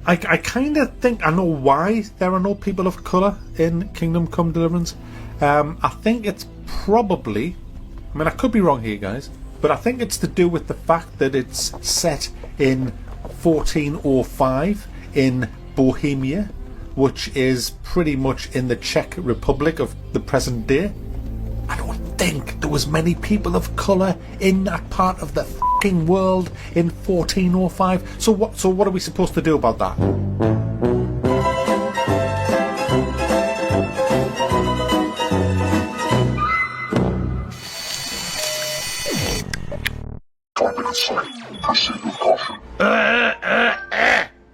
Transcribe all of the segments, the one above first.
I kind of think I know why there are no people of colour in Kingdom Come Deliverance. I think it's probably, I mean, I could be wrong here, guys, but I think it's to do with the fact that it's set in 1405 in Bohemia, which is pretty much in the Czech Republic of the present day. I don't think there was many people of colour in that part of the fucking world in 1405. So what are we supposed to do about that?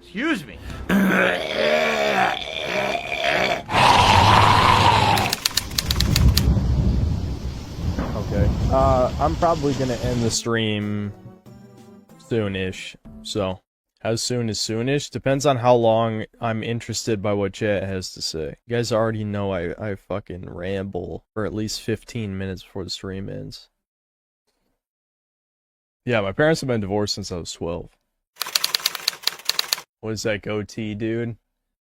Excuse me. Okay. I'm probably gonna end the stream soonish. So, how soon is soonish? Depends on how long I'm interested by what chat has to say. You guys already know I fucking ramble for at least 15 minutes before the stream ends. Yeah, my parents have been divorced since I was 12. What is that goatee, dude?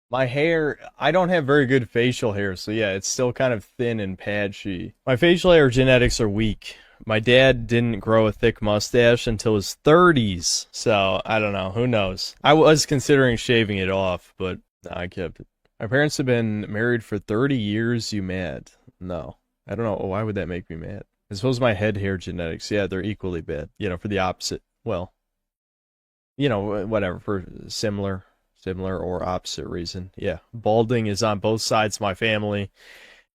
My hair, I don't have very good facial hair, so yeah, it's still kind of thin and patchy. My facial hair genetics are weak. My dad didn't grow a thick mustache until his 30s, so I don't know, who knows. I was considering shaving it off, but no, I kept it. My parents have been married for 30 years, you mad? No, I don't know, why would that make me mad? I suppose my head hair genetics, yeah, they're equally bad. You know, for the opposite, well, you know, whatever, for similar or opposite reason. Yeah, balding is on both sides of my family,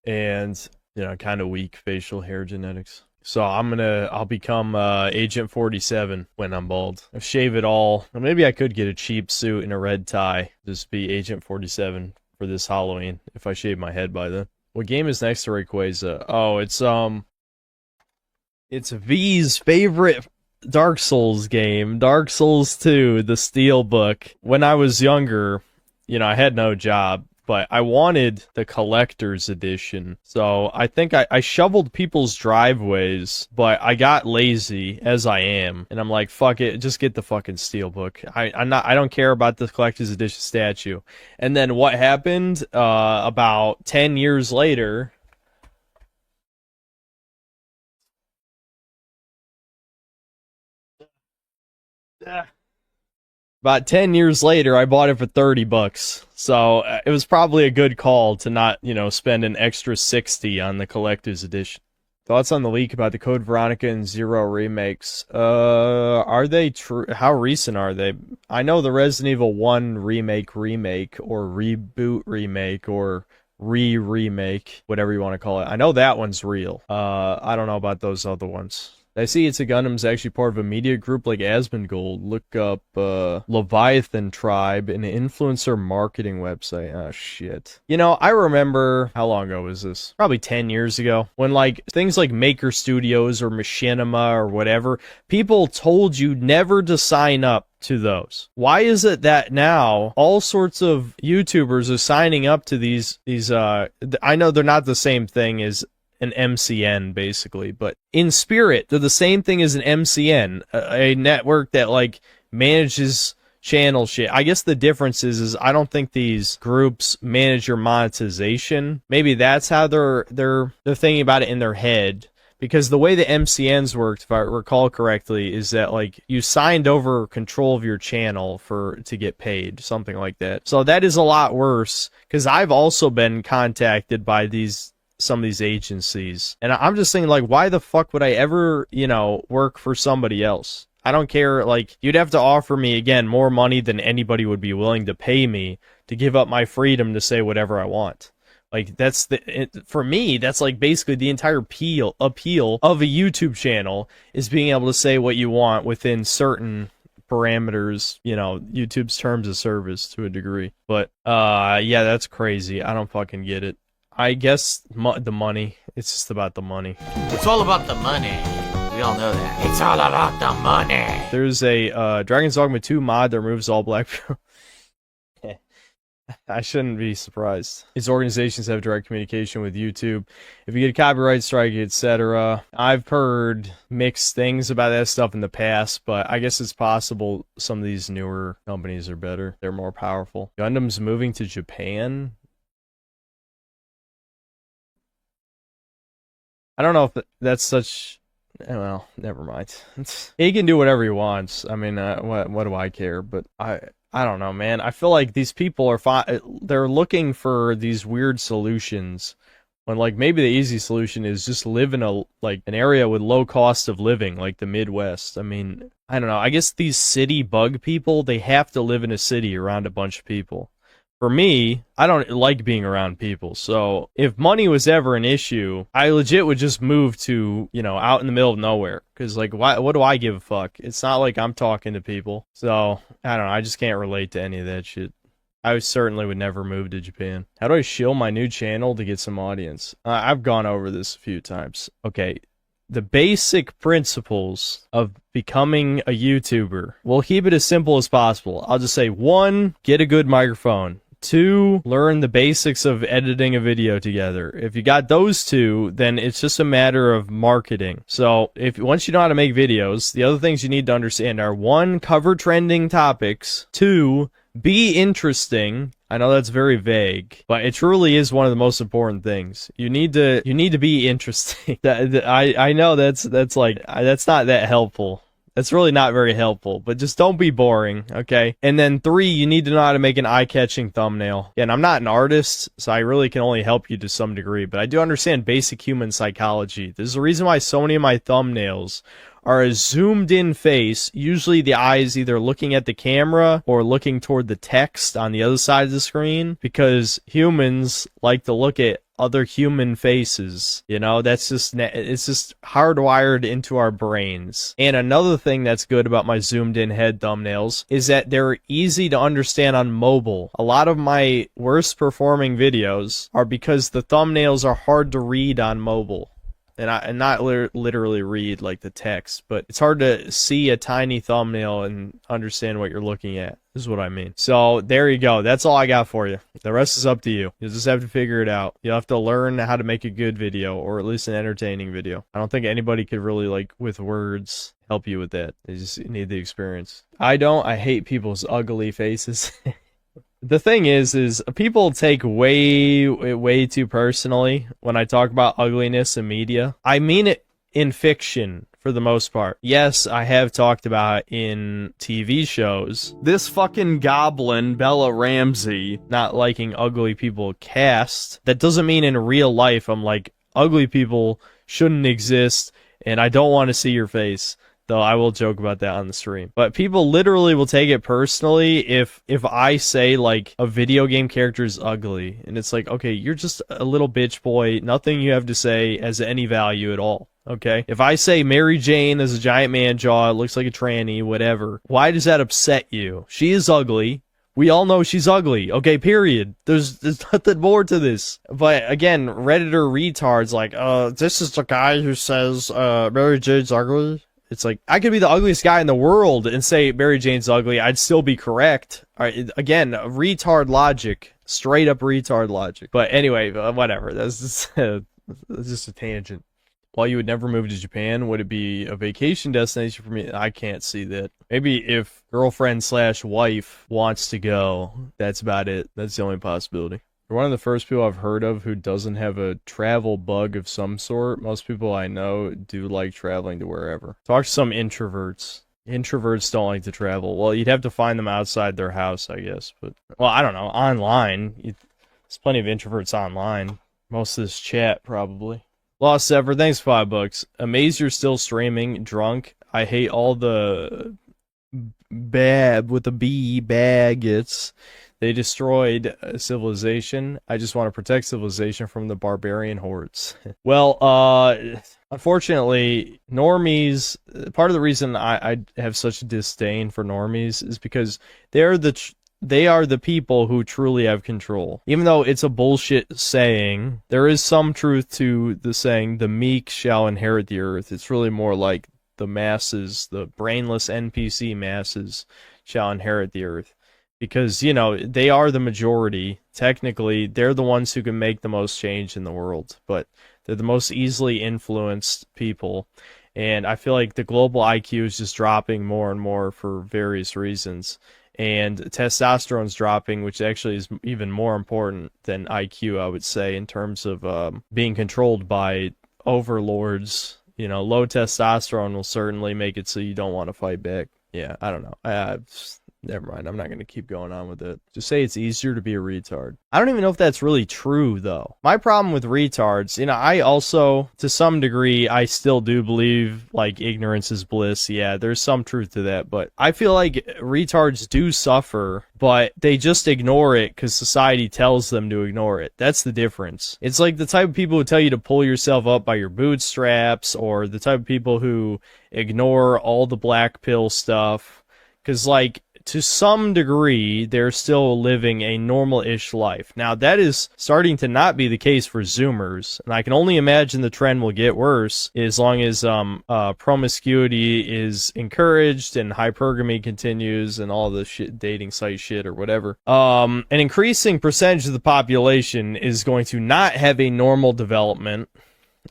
and, you know, kind of weak facial hair genetics. So I'll become Agent 47 when I'm bald. I'll shave it all. Or maybe I could get a cheap suit and a red tie. Just be Agent 47 for this Halloween if I shave my head by then. What game is next to Rayquaza? Oh, it's V's favorite Dark Souls game, Dark Souls 2, the Steelbook. When I was younger, you know, I had no job, but I wanted the collector's edition. So I think I shoveled people's driveways, but I got lazy, as I am, and I'm like, fuck it, just get the fucking Steelbook. I don't care about the collector's edition statue. And then what happened? About 10 years later, about 10 years later, I bought it for $30. So it was probably a good call to not, you know, spend an extra 60 on the collector's edition. Thoughts on the leak about the Code Veronica and Zero remakes? Are they true? How recent are they? I know the Resident Evil 1 remake, or reboot remake, or remake, whatever you want to call it. I know that one's real. I don't know about those other ones. I see It's a Gundam's actually part of a media group like Asmongold. Look up Leviathan Tribe, an influencer marketing website. Oh, shit. You know, I remember, how long ago was this? Probably 10 years ago. When, like, things like Maker Studios or Machinima or whatever, people told you never to sign up to those. Why is it that now all sorts of YouTubers are signing up to these I know they're not the same thing as an MCN, basically, but in spirit, they're the same thing as an MCN, a network that, like, manages channel shit. I guess the difference is I don't think these groups manage your monetization. Maybe that's how they're thinking about it in their head. Because the way the MCNs worked, if I recall correctly, is that, like, you signed over control of your channel to get paid, something like that. So that is a lot worse, because I've also been contacted by some of these agencies, and I'm just saying, like, why the fuck would I ever, you know, work for somebody else? I don't care. Like, you'd have to offer me, again, more money than anybody would be willing to pay me to give up my freedom to say whatever I want. Like, for me, that's, like, basically the entire appeal of a YouTube channel is being able to say what you want within certain parameters, you know, YouTube's terms of service to a degree. But, yeah, that's crazy. I don't fucking get it. I guess the money. It's just about the money. It's all about the money. We all know that. It's all about the money. There's a Dragon's Dogma 2 mod that removes all black. I shouldn't be surprised. These organizations have direct communication with YouTube. If you get a copyright strike, etc. I've heard mixed things about that stuff in the past, but I guess it's possible some of these newer companies are better. They're more powerful. Gundam's moving to Japan? I don't know if that's such... Well, never mind. He can do whatever he wants. I mean, what do I care? But I don't know, man. I feel like these people are they're looking for these weird solutions when, like, maybe the easy solution is just live in an area with low cost of living, like the Midwest. I mean, I don't know. I guess these city bug people, they have to live in a city around a bunch of people. For me, I don't like being around people, so if money was ever an issue, I legit would just move to, you know, out in the middle of nowhere, because, like, what do I give a fuck? It's not like I'm talking to people, so, I don't know, I just can't relate to any of that shit. I certainly would never move to Japan. How do I shill my new channel to get some audience? I've gone over this a few times. Okay, the basic principles of becoming a YouTuber. We'll keep it as simple as possible. I'll just say, 1, get a good microphone. 2, learn the basics of editing a video together. If you got those 2, then it's just a matter of marketing. So once you know how to make videos, the other things you need to understand are 1, cover trending topics. 2, be interesting. I know that's very vague, but it truly is one of the most important things. You need to be interesting. I know that's not that helpful. That's really not very helpful, but just don't be boring, okay? And then 3, you need to know how to make an eye-catching thumbnail. And I'm not an artist, so I really can only help you to some degree, but I do understand basic human psychology. There's a reason why so many of my thumbnails are a zoomed-in face, usually the eyes either looking at the camera or looking toward the text on the other side of the screen, because humans like to look at other human faces. You know, it's just hardwired into our brains. And another thing that's good about my zoomed in head thumbnails is that they're easy to understand on mobile. A lot of my worst performing videos are because the thumbnails are hard to read on mobile. And not literally read like the text, but it's hard to see a tiny thumbnail and understand what you're looking at. This is what I mean. So there you go. That's all I got for you. The rest is up to you. You'll just have to figure it out. You'll have to learn how to make a good video, or at least an entertaining video. I don't think anybody could really, like, with words, help you with that. They just need the experience. I hate people's ugly faces. The thing is people take way too personally when I talk about ugliness in media. I mean it in fiction, for the most part. Yes, I have talked about it in TV shows. This fucking goblin, Bella Ramsey, not liking ugly people cast. That doesn't mean in real life I'm like, ugly people shouldn't exist, and I don't want to see your face. Though I will joke about that on the stream. But people literally will take it personally if I say, like, a video game character is ugly. And it's like, okay, you're just a little bitch boy. Nothing you have to say has any value at all. Okay? If I say Mary Jane has a giant man jaw, looks like a tranny, whatever, why does that upset you? She is ugly. We all know she's ugly. Okay, period. There's nothing more to this. But again, Redditor retards like, this is the guy who says, Mary Jane's ugly. It's like, I could be the ugliest guy in the world and say Mary Jane's ugly. I'd still be correct. All right, again, retard logic. Straight up retard logic. But anyway, whatever. That's just a tangent. While you would never move to Japan, would it be a vacation destination for me? I can't see that. Maybe if girlfriend/wife wants to go, that's about it. That's the only possibility. You're one of the first people I've heard of who doesn't have a travel bug of some sort. Most people I know do like traveling to wherever. Talk to some introverts. Introverts don't like to travel. Well, you'd have to find them outside their house, I guess. But, well, I don't know. Online. There's plenty of introverts online. Most of this chat, probably. Lost Ever, thanks for $5. Amazed you're still streaming. Drunk. I hate all the bab with the B baggets. They destroyed civilization. I just want to protect civilization from the barbarian hordes. Well, unfortunately, normies, part of the reason I have such a disdain for normies is because they are the people who truly have control. Even though it's a bullshit saying, there is some truth to the saying, the meek shall inherit the earth. It's really more like the masses, the brainless NPC masses shall inherit the earth. because, you know, they are the majority. Technically, they're the ones who can make the most change in the world, but they're the most easily influenced people. And I feel like the global IQ is just dropping more and more for various reasons. And testosterone's dropping, which actually is even more important than IQ, I would say, in terms of being controlled by overlords. You know, low testosterone will certainly make it so you don't want to fight back. Yeah, I don't know. Never mind. I'm not going to keep going on with it. Just say it's easier to be a retard. I don't even know if that's really true, though. My problem with retards, you know, I also, to some degree, I still do believe, like, ignorance is bliss. Yeah, there's some truth to that. But I feel like retards do suffer, but they just ignore it because society tells them to ignore it. That's the difference. It's like the type of people who tell you to pull yourself up by your bootstraps, or the type of people who ignore all the black pill stuff. Because, like, to some degree, they're still living a normal-ish life. Now, that is starting to not be the case for Zoomers, and I can only imagine the trend will get worse as long as promiscuity is encouraged and hypergamy continues and all the shit, dating site shit or whatever. An increasing percentage of the population is going to not have a normal development,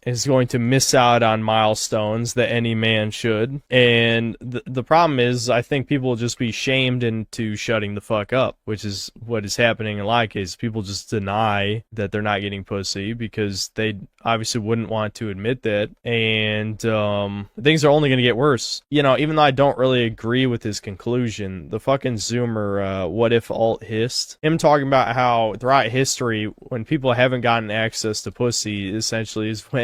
is going to miss out on milestones that any man should. And the problem is, I think people will just be shamed into shutting the fuck up, which is what is happening in a lot of cases. People just deny that they're not getting pussy because they obviously wouldn't want to admit that. And things are only going to get worse. You know, even though I don't really agree with his conclusion, the fucking Zoomer, what if alt hist, him talking about how throughout history, when people haven't gotten access to pussy, essentially is when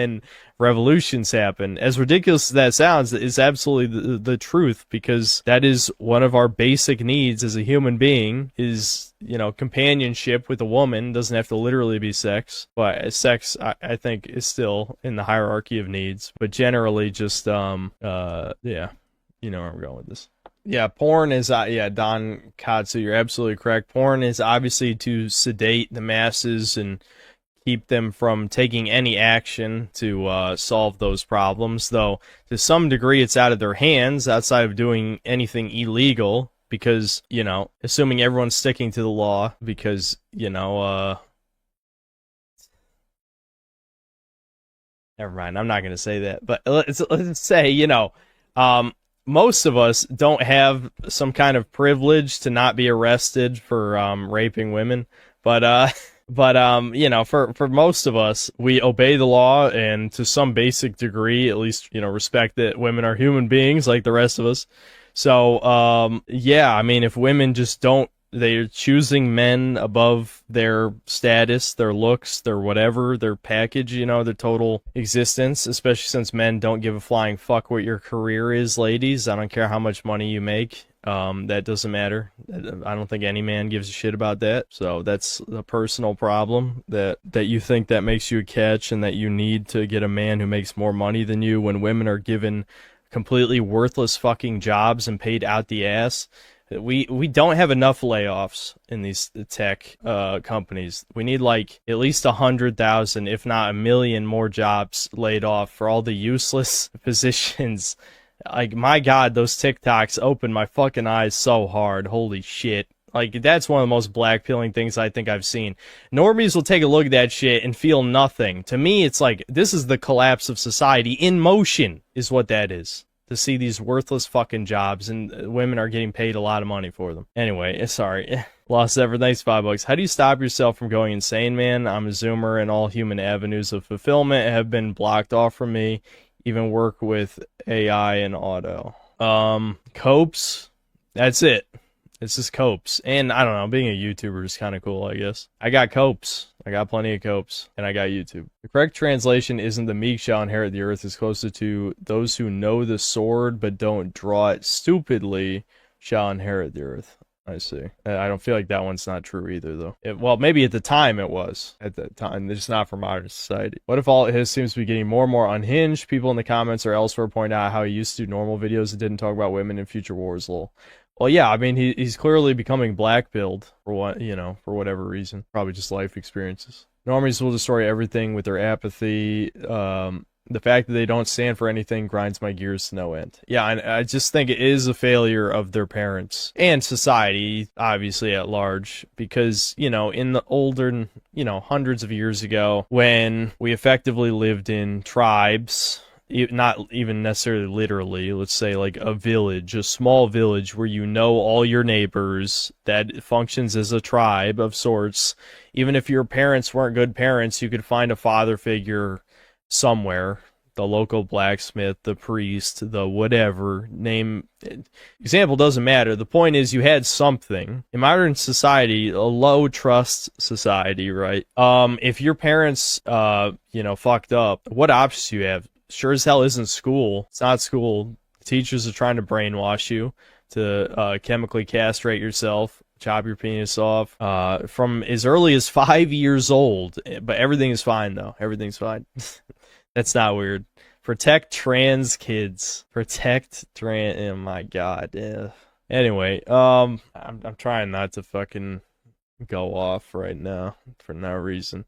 revolutions happen. As ridiculous as that sounds, it's absolutely the truth, because that is one of our basic needs as a human being, is, you know, companionship with a woman. Doesn't have to literally be sex, but sex, I think, is still in the hierarchy of needs, but generally just, yeah, you know where I'm going with this. Yeah, porn is, yeah, Don Katsu, you're absolutely correct. Porn is obviously to sedate the masses and keep them from taking any action to solve those problems, though to some degree it's out of their hands outside of doing anything illegal, because, you know, assuming everyone's sticking to the law, because, you know, never mind, I'm not going to say that, but let's say, you know, most of us don't have some kind of privilege to not be arrested for raping women, but you know, for most of us, we obey the law, and to some basic degree, at least, you know, respect that women are human beings like the rest of us. So, yeah, I mean, if women just don't, they're choosing men above their status, their looks, their whatever, their package, you know, their total existence, especially since men don't give a flying fuck what your career is, ladies. I don't care how much money you make. That doesn't matter. I don't think any man gives a shit about that. So that's a personal problem that you think that makes you a catch, and that you need to get a man who makes more money than you, when women are given completely worthless fucking jobs and paid out the ass. We don't have enough layoffs in these tech companies. We need like at least 100,000, if not 1 million more jobs laid off for all the useless positions. Like, my God, those TikToks open my fucking eyes so hard. Holy shit. Like, that's one of the most blackpilling things I think I've seen. Normies will take a look at that shit and feel nothing. To me, it's like, this is the collapse of society in motion, is what that is. To see these worthless fucking jobs, and women are getting paid a lot of money for them. Anyway, sorry. Lost Ever, thanks $5. How do you stop yourself from going insane, man? I'm a Zoomer, and all human avenues of fulfillment have been blocked off from me. Even work with AI and auto. Copes. That's it. It's just copes. And I don't know, being a YouTuber is kind of cool, I guess. I got copes. I got plenty of copes. And I got YouTube. The correct translation isn't the meek shall inherit the earth. It's closer to those who know the sword but don't draw it stupidly shall inherit the earth. I see. I don't feel like that one's not true either, though. Well, maybe at the time it was. At that time. It's not for modern society. What if all his seems to be getting more and more unhinged? People in the comments or elsewhere point out how he used to do normal videos that didn't talk about women in future wars, lol. Well, yeah, I mean, he's clearly becoming blackpilled for what, you know, for whatever reason. Probably just life experiences. Normies will destroy everything with their apathy. The fact that they don't stand for anything grinds my gears to no end. Yeah, and I just think it is a failure of their parents and society, obviously, at large, because, you know, in the older, you know, hundreds of years ago, when we effectively lived in tribes, not even necessarily literally, let's say like a village, a small village where you know all your neighbors, that functions as a tribe of sorts. Even if your parents weren't good parents, you could find a father figure somewhere, the local blacksmith, the priest, the whatever name, example doesn't matter. The point is you had something. In modern society, a low trust society, right? If your parents you know, fucked up, what options do you have? Sure as hell isn't school. It's not school. Teachers are trying to brainwash you to chemically castrate yourself, chop your penis off from as early as 5 years old. But everything is fine, though. Everything's fine. That's not weird. Protect trans kids. Protect trans... Oh, my God. Yeah. Anyway, I'm trying not to fucking go off right now for no reason.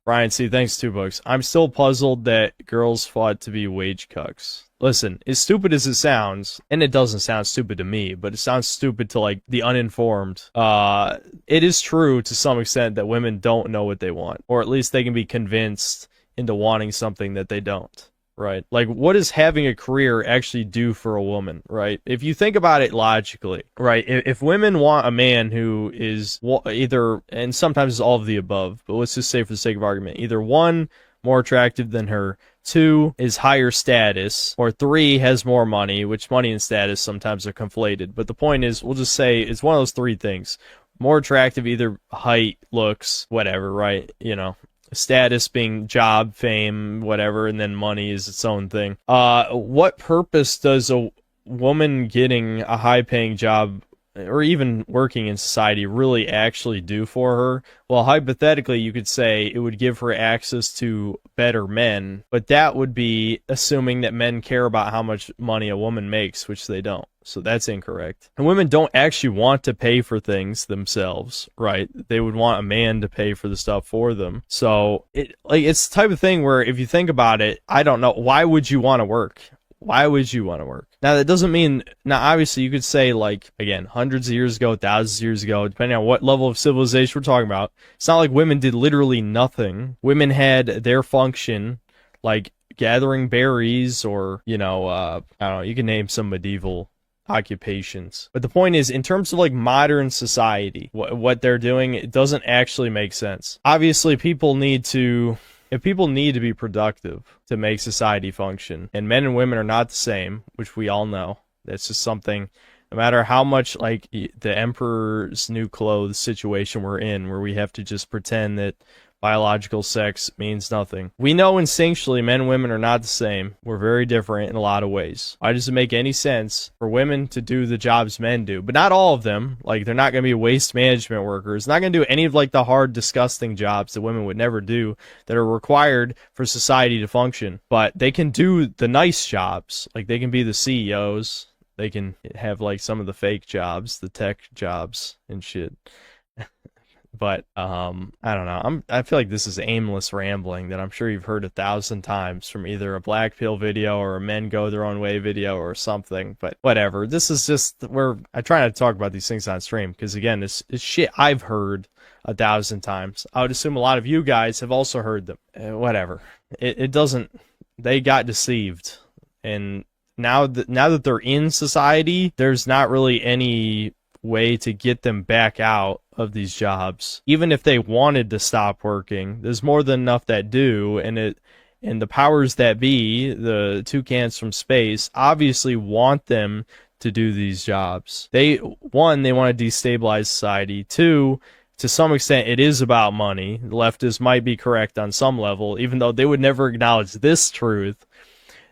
Brian C., thanks, $2. I'm still puzzled that girls fought to be wage cucks. Listen, as stupid as it sounds, and it doesn't sound stupid to me, but it sounds stupid to, like, the uninformed, it is true to some extent that women don't know what they want, or at least they can be convinced into wanting something that they don't. Right? Like, what does having a career actually do for a woman, right? If you think about it logically, right? If women want a man who is either, and sometimes it's all of the above, but let's just say for the sake of argument, either 1, more attractive than her, 2, is higher status, or 3, has more money, which money and status sometimes are conflated. But the point is, we'll just say it's one of those 3 things. More attractive, either height, looks, whatever, right? You know, status being job, fame, whatever, and then money is its own thing. What purpose does a woman getting a high-paying job or even working in society really actually do for her? Well, hypothetically, you could say it would give her access to better men, but that would be assuming that men care about how much money a woman makes, which they don't. So that's incorrect. And women don't actually want to pay for things themselves, right? They would want a man to pay for the stuff for them. So it's the type of thing where if you think about it, I don't know, why would you want to work? Why would you want to work? Now, that doesn't mean, now obviously you could say, like, again, hundreds of years ago, thousands of years ago, depending on what level of civilization we're talking about, it's not like women did literally nothing. Women had their function, like gathering berries or, you know, I don't know, you can name some medieval occupations. But the point is, in terms of like modern society, what they're doing, it doesn't actually make sense. Obviously, people need to... If people need to be productive to make society function, and men and women are not the same, which we all know, that's just something, no matter how much like the Emperor's New Clothes situation we're in, where we have to just pretend that biological sex means nothing. We know instinctually men and women are not the same. We're very different in a lot of ways. Why does it make any sense for women to do the jobs men do? But not all of them. Like, they're not going to be waste management workers. Not going to do any of like the hard, disgusting jobs that women would never do that are required for society to function. But they can do the nice jobs. Like, they can be the CEOs. They can have like some of the fake jobs, the tech jobs and shit. But, I don't know. I feel like this is aimless rambling that I'm sure you've heard 1,000 times from either a blackpill video or a men go their own way video or something. But whatever. This is just where I try not to talk about these things on stream because, again, it's shit I've heard 1,000 times. I would assume a lot of you guys have also heard them. Whatever. It doesn't... They got deceived. And now that they're in society, there's not really any way to get them back out of these jobs. Even if they wanted to stop working, there's more than enough that do, and the powers that be, the toucans from space, obviously want them to do these jobs. They want to destabilize society. 2, to some extent, it is about money. The leftists might be correct on some level, even though they would never acknowledge this truth.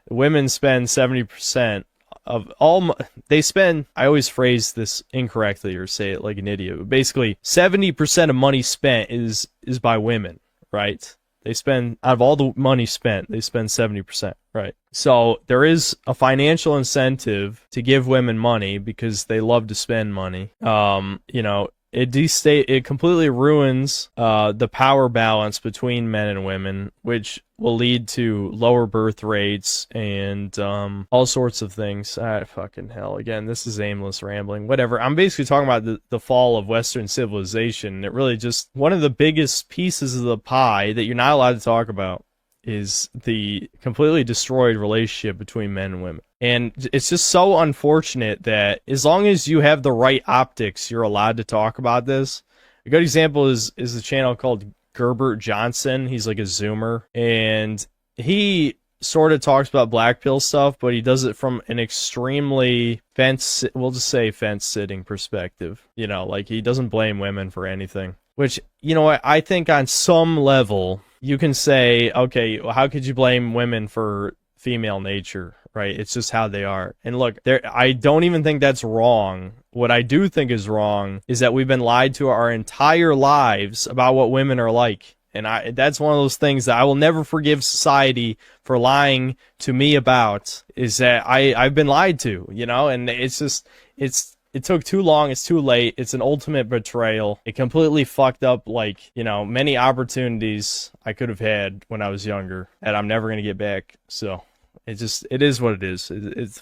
Women spend 70% of all they spend. I always phrase this incorrectly or say it like an idiot, but basically 70% of money spent is by women, right? They spend, out of all the money spent, they spend 70%, right? So there is a financial incentive to give women money because they love to spend money. You know, it completely ruins the power balance between men and women, which will lead to lower birth rates and all sorts of things. Fucking hell. Again, this is aimless rambling. Whatever. I'm basically talking about the fall of Western civilization. It really just, one of the biggest pieces of the pie that you're not allowed to talk about is the completely destroyed relationship between men and women. And it's just so unfortunate that as long as you have the right optics, you're allowed to talk about this. A good example is a channel called Gerbert Johnson. He's like a Zoomer, and he sort of talks about blackpill stuff, but he does it from an extremely we'll just say fence-sitting perspective. You know, like he doesn't blame women for anything. Which, you know what, I think on some level, you can say, okay, well, how could you blame women for female nature, right? It's just how they are. And look, I don't even think that's wrong. What I do think is wrong is that we've been lied to our entire lives about what women are like. And that's one of those things that I will never forgive society for lying to me about, is that I've been lied to, you know? And it's just, it took too long, it's too late, it's an ultimate betrayal. It completely fucked up, like, you know, many opportunities I could have had when I was younger that I'm never gonna get back. So, it is what it is. It's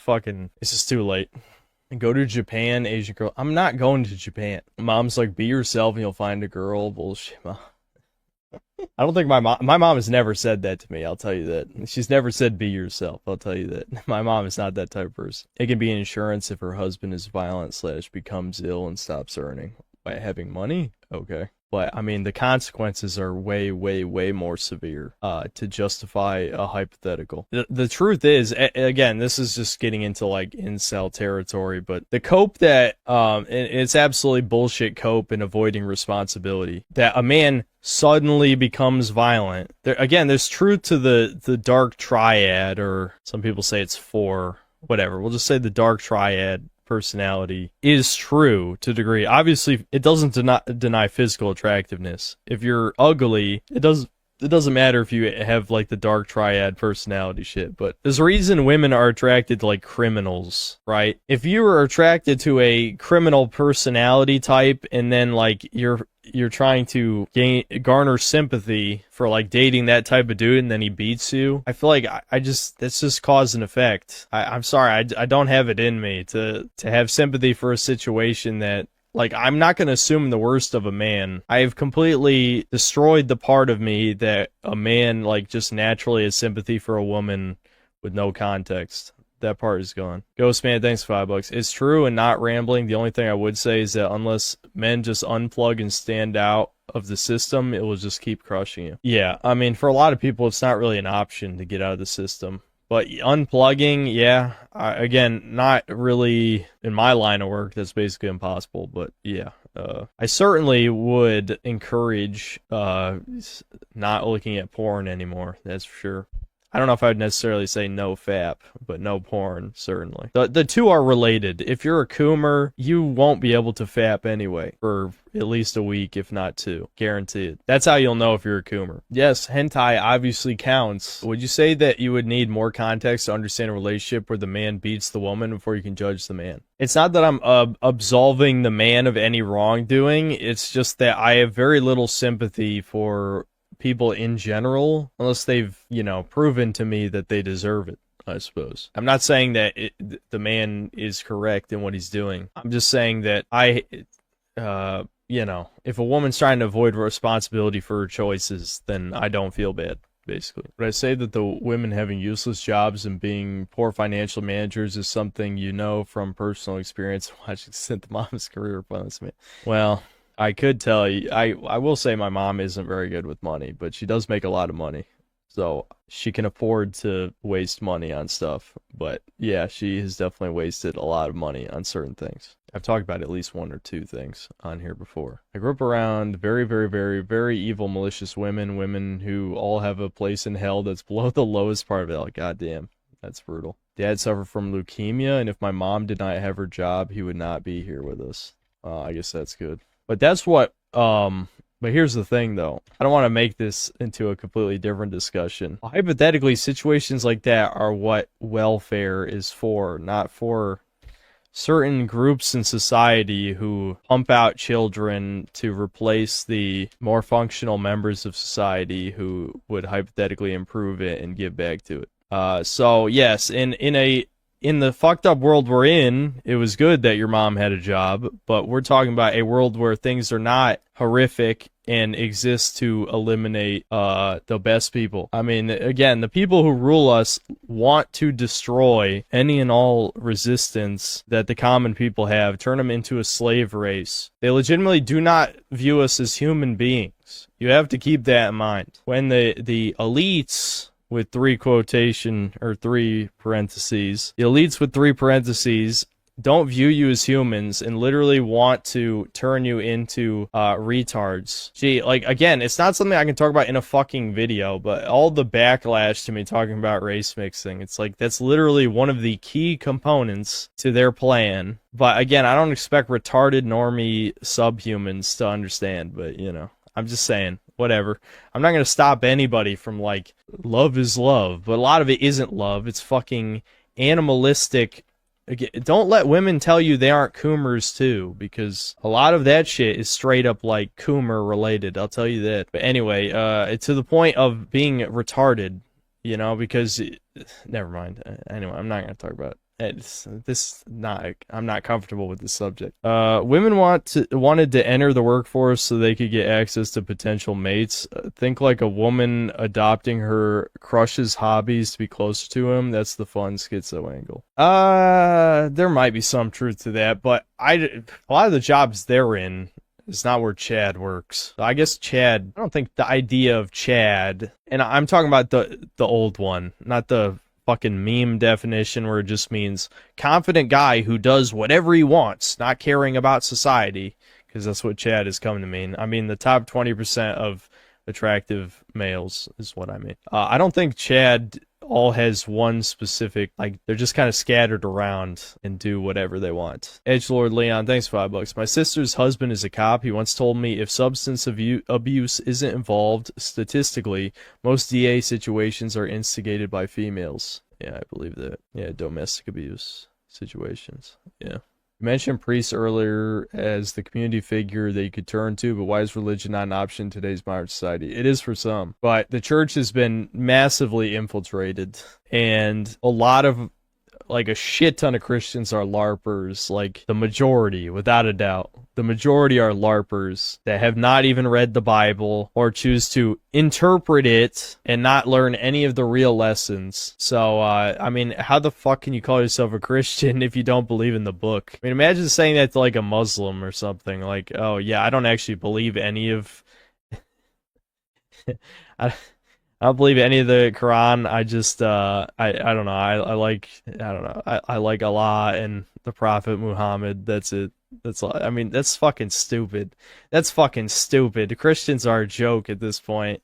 just too late. And go to Japan, Asian girl. I'm not going to Japan. Mom's like, be yourself and you'll find a girl. Bullshit, Mom. I don't think my mom has never said that to me, I'll tell you that. She's never said be yourself, I'll tell you that. My mom is not that type of person. It can be insurance if her husband is violent / becomes ill and stops earning. By having money? Okay. But, I mean, the consequences are way, way, way more severe to justify a hypothetical. The truth is, again, this is just getting into, like, incel territory, but the cope that, it's absolutely bullshit cope in avoiding responsibility, that a man suddenly becomes violent. There's truth to the dark triad, or some people say it's 4, whatever. We'll just say the dark triad personality is true to a degree. Obviously, it doesn't deny physical attractiveness. If you're ugly, it doesn't matter if you have like the dark triad personality shit, but there's a reason women are attracted to like criminals, right? If you were attracted to a criminal personality type and then like you're trying to garner sympathy for like dating that type of dude and then he beats you, I feel like that's just cause and effect. I'm sorry, I don't have it in me to have sympathy for a situation that, like, I'm not going to assume the worst of a man. I have completely destroyed the part of me that a man, like, just naturally has sympathy for a woman with no context. That part is gone. Ghostman, thanks for $5. It's true and not rambling. The only thing I would say is that unless men just unplug and stand out of the system, it will just keep crushing you. Yeah, I mean, for a lot of people, it's not really an option to get out of the system. But unplugging, yeah, again, not really in my line of work. That's basically impossible. But yeah, I certainly would encourage not looking at porn anymore. That's for sure. I don't know if I would necessarily say no fap, but no porn, certainly. The two are related. If you're a coomer, you won't be able to fap anyway for at least a week, if not 2. Guaranteed. That's how you'll know if you're a coomer. Yes, hentai obviously counts. Would you say that you would need more context to understand a relationship where the man beats the woman before you can judge the man? It's not that I'm absolving the man of any wrongdoing. It's just that I have very little sympathy for people in general, unless they've, you know, proven to me that they deserve it, I suppose. I'm not saying that the man is correct in what he's doing. I'm just saying that you know, if a woman's trying to avoid responsibility for her choices, then I don't feel bad, basically. Would I say that the women having useless jobs and being poor financial managers is something you know from personal experience watching Synth Mom's career plans? Well, I could tell you, I will say my mom isn't very good with money, but she does make a lot of money. So she can afford to waste money on stuff. But yeah, she has definitely wasted a lot of money on certain things. I've talked about at least 1 or 2 things on here before. I grew up around very, very, very, very evil, malicious women who all have a place in hell that's below the lowest part of hell. Goddamn, that's brutal. Dad suffered from leukemia, and if my mom did not have her job, he would not be here with us. I guess that's good. But that's what, but here's the thing though. I don't want to make this into a completely different discussion. Hypothetically, situations like that are what welfare is for, not for certain groups in society who pump out children to replace the more functional members of society who would hypothetically improve it and give back to it. So yes, in the fucked up world we're in, it was good that your mom had a job, but we're talking about a world where things are not horrific and exist to eliminate the best people. I mean, again, the people who rule us want to destroy any and all resistance that the common people have, turn them into a slave race. They legitimately do not view us as human beings. You have to keep that in mind. When the elites, with three parentheses, the elites with three parentheses don't view you as humans and literally want to turn you into retards. Gee, like, again, it's not something I can talk about in a fucking video, but all the backlash to me talking about race mixing, it's like, that's literally one of the key components to their plan. But again, I don't expect retarded normie subhumans to understand, but, you know, I'm just saying, whatever. I'm not going to stop anybody from, like, love is love, but a lot of it isn't love. It's fucking animalistic. Don't let women tell you they aren't coomers too, because a lot of that shit is straight up like coomer related, I'll tell you that. But anyway, to the point of being retarded, you know, because never mind. Anyway, I'm not going to talk about it. I'm not comfortable with this subject. Women wanted to enter the workforce so they could get access to potential mates. Think like a woman adopting her crush's hobbies to be closer to him. That's the fun schizo angle. There might be some truth to that, but a lot of the jobs they're in, it's not where Chad works. So I guess Chad, I don't think the idea of Chad, and I'm talking about the old one, not the fucking meme definition where it just means confident guy who does whatever he wants, not caring about society, because that's what Chad is coming to mean. I mean, the top 20% of attractive males is what I mean. I don't think Chad all has one specific, like, they're just kind of scattered around and do whatever they want. Edgelord Leon, thanks for $5. My sister's husband is a cop. He once told me if substance abuse isn't involved, statistically, most DA situations are instigated by females. Yeah, I believe that. Yeah, domestic abuse situations. Yeah. You mentioned priests earlier as the community figure that you could turn to, but why is religion not an option in today's modern society? It is for some, but the church has been massively infiltrated, and a lot of, like, a shit ton of Christians are LARPers, like the majority, without a doubt. The majority are LARPers that have not even read the Bible or choose to interpret it and not learn any of the real lessons. So, I mean, how the fuck can you call yourself a Christian if you don't believe in the book? I mean, imagine saying that to, like, a Muslim or something. Like, oh, yeah, I don't actually believe any of... I don't believe any of the Quran. I just, I don't know. I like Allah and the Prophet Muhammad. That's it. I mean, that's fucking stupid. That's fucking stupid. The Christians are a joke at this point.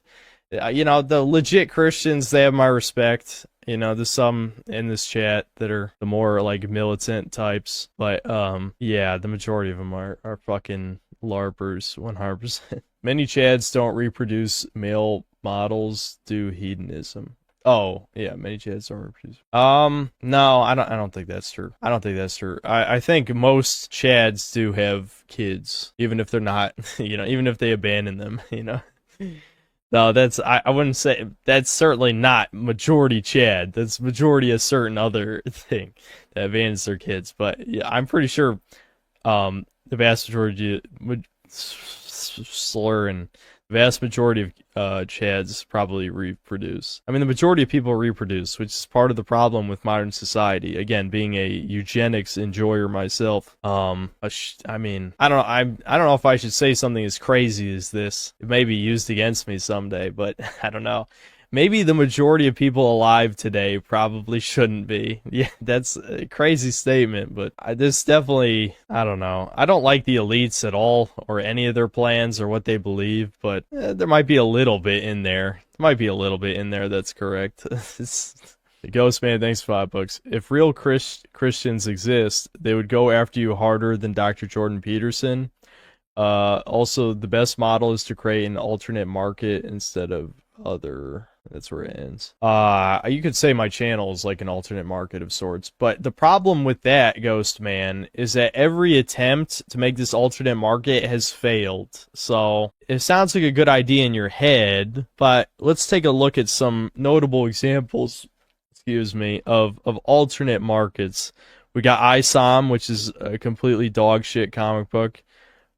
You know, the legit Christians, they have my respect. You know, there's some in this chat that are the more, like, militant types. But, yeah, the majority of them are fucking LARPers, 100%. Many Chads don't reproduce male models due hedonism. Oh, yeah, many Chads don't reproduce. No, I don't think that's true. I don't think that's true. I think most Chads do have kids, even if they're not, you know, even if they abandon them, you know. No, I wouldn't say, that's certainly not majority Chad. That's majority a certain other thing that abandons their kids. But yeah, I'm pretty sure the vast majority the vast majority of Chads probably reproduce. I mean, the majority of people reproduce, which is part of the problem with modern society. Again, being a eugenics enjoyer myself, I mean, I don't know. I don't know if I should say something as crazy as this. It may be used against me someday, but I don't know. Maybe the majority of people alive today probably shouldn't be. Yeah, that's a crazy statement, but this definitely, I don't know. I don't like the elites at all, or any of their plans, or what they believe, but there might be a little bit in there. That's correct. Ghost Man, thanks for $5. If real Christians exist, they would go after you harder than Dr. Jordan Peterson. Also, the best model is to create an alternate market instead of other That's where it ends. You could say my channel is like an alternate market of sorts, but the problem with that, Ghost Man, is that every attempt to make this alternate market has failed. So it sounds like a good idea in your head, but let's take a look at some notable examples, excuse me, of alternate markets. We got ISOM, which is a completely dog shit comic book.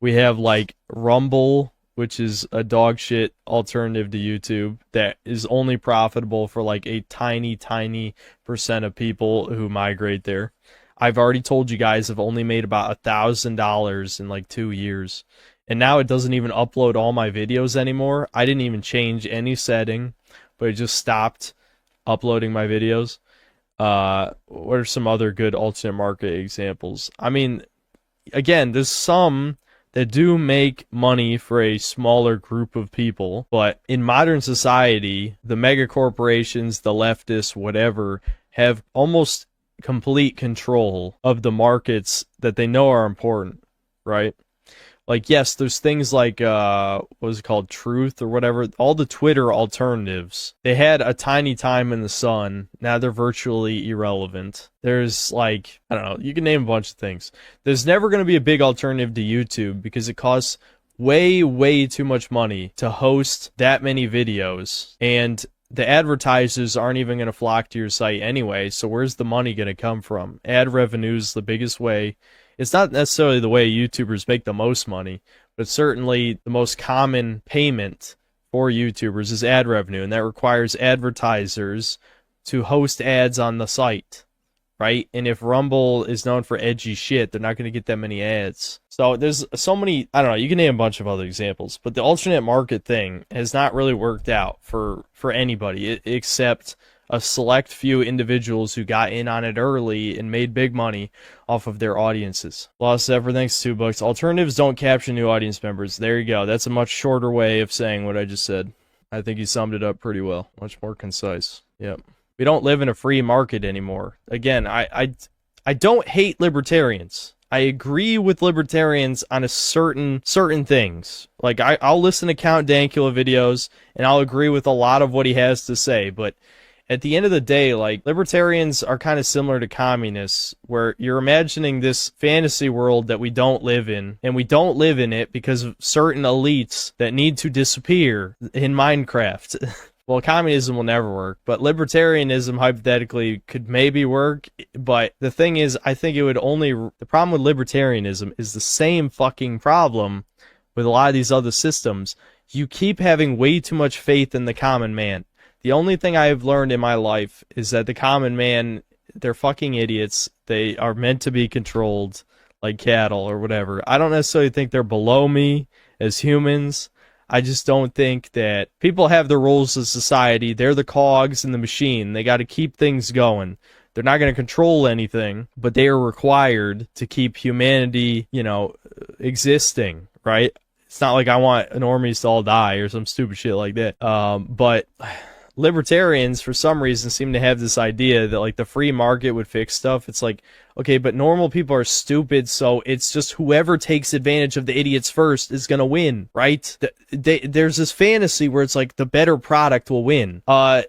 We have like Rumble, which is a dog shit alternative to YouTube that is only profitable for like a tiny, tiny percent of people who migrate there. I've already told you guys I've only made about $1,000 in like 2 years. And now it doesn't even upload all my videos anymore. I didn't even change any setting, but it just stopped uploading my videos. What are some other good alternate market examples? I mean, again, there's some that do make money for a smaller group of people, but in modern society, the mega corporations, the leftists, whatever, have almost complete control of the markets that they know are important, right? Like, yes, there's things like, what was it called, Truth or whatever, all the Twitter alternatives. They had a tiny time in the sun, now they're virtually irrelevant. There's like, I don't know, you can name a bunch of things. There's never going to be a big alternative to YouTube because it costs way, way too much money to host that many videos. And the advertisers aren't even going to flock to your site anyway, so where's the money going to come from? Ad revenue's the biggest way. It's not necessarily the way YouTubers make the most money, but certainly the most common payment for YouTubers is ad revenue, and that requires advertisers to host ads on the site, right? And if Rumble is known for edgy shit, they're not going to get that many ads. So there's so many, I don't know, you can name a bunch of other examples, but the alternate market thing has not really worked out for anybody except a select few individuals who got in on it early and made big money off of their audiences. Lost everything's $2. Alternatives don't capture new audience members. There you go. That's a much shorter way of saying what I just said. I think you summed it up pretty well. Much more concise. Yep. We don't live in a free market anymore. Again, I don't hate libertarians. I agree with libertarians on a certain things. Like, I'll listen to Count Dankula videos, and I'll agree with a lot of what he has to say, but at the end of the day, like, libertarians are kind of similar to communists, where you're imagining this fantasy world that we don't live in, and we don't live in it because of certain elites that need to disappear in Minecraft. Well, communism will never work, but libertarianism hypothetically could maybe work, but the thing is, I think it would only... The problem with libertarianism is the same fucking problem with a lot of these other systems. You keep having way too much faith in the common man. The only thing I have learned in my life is that the common man, they're fucking idiots. They are meant to be controlled like cattle or whatever. I don't necessarily think they're below me as humans. I just don't think that people have their roles in society. They're the cogs in the machine. They got to keep things going. They're not going to control anything, but they are required to keep humanity, you know, existing, right? It's not like I want Normies to all die or some stupid shit like that. But libertarians, for some reason, seem to have this idea that, like, the free market would fix stuff. It's like, okay, but normal people are stupid, so it's just whoever takes advantage of the idiots first is gonna win, right? There's this fantasy where it's like the better product will win.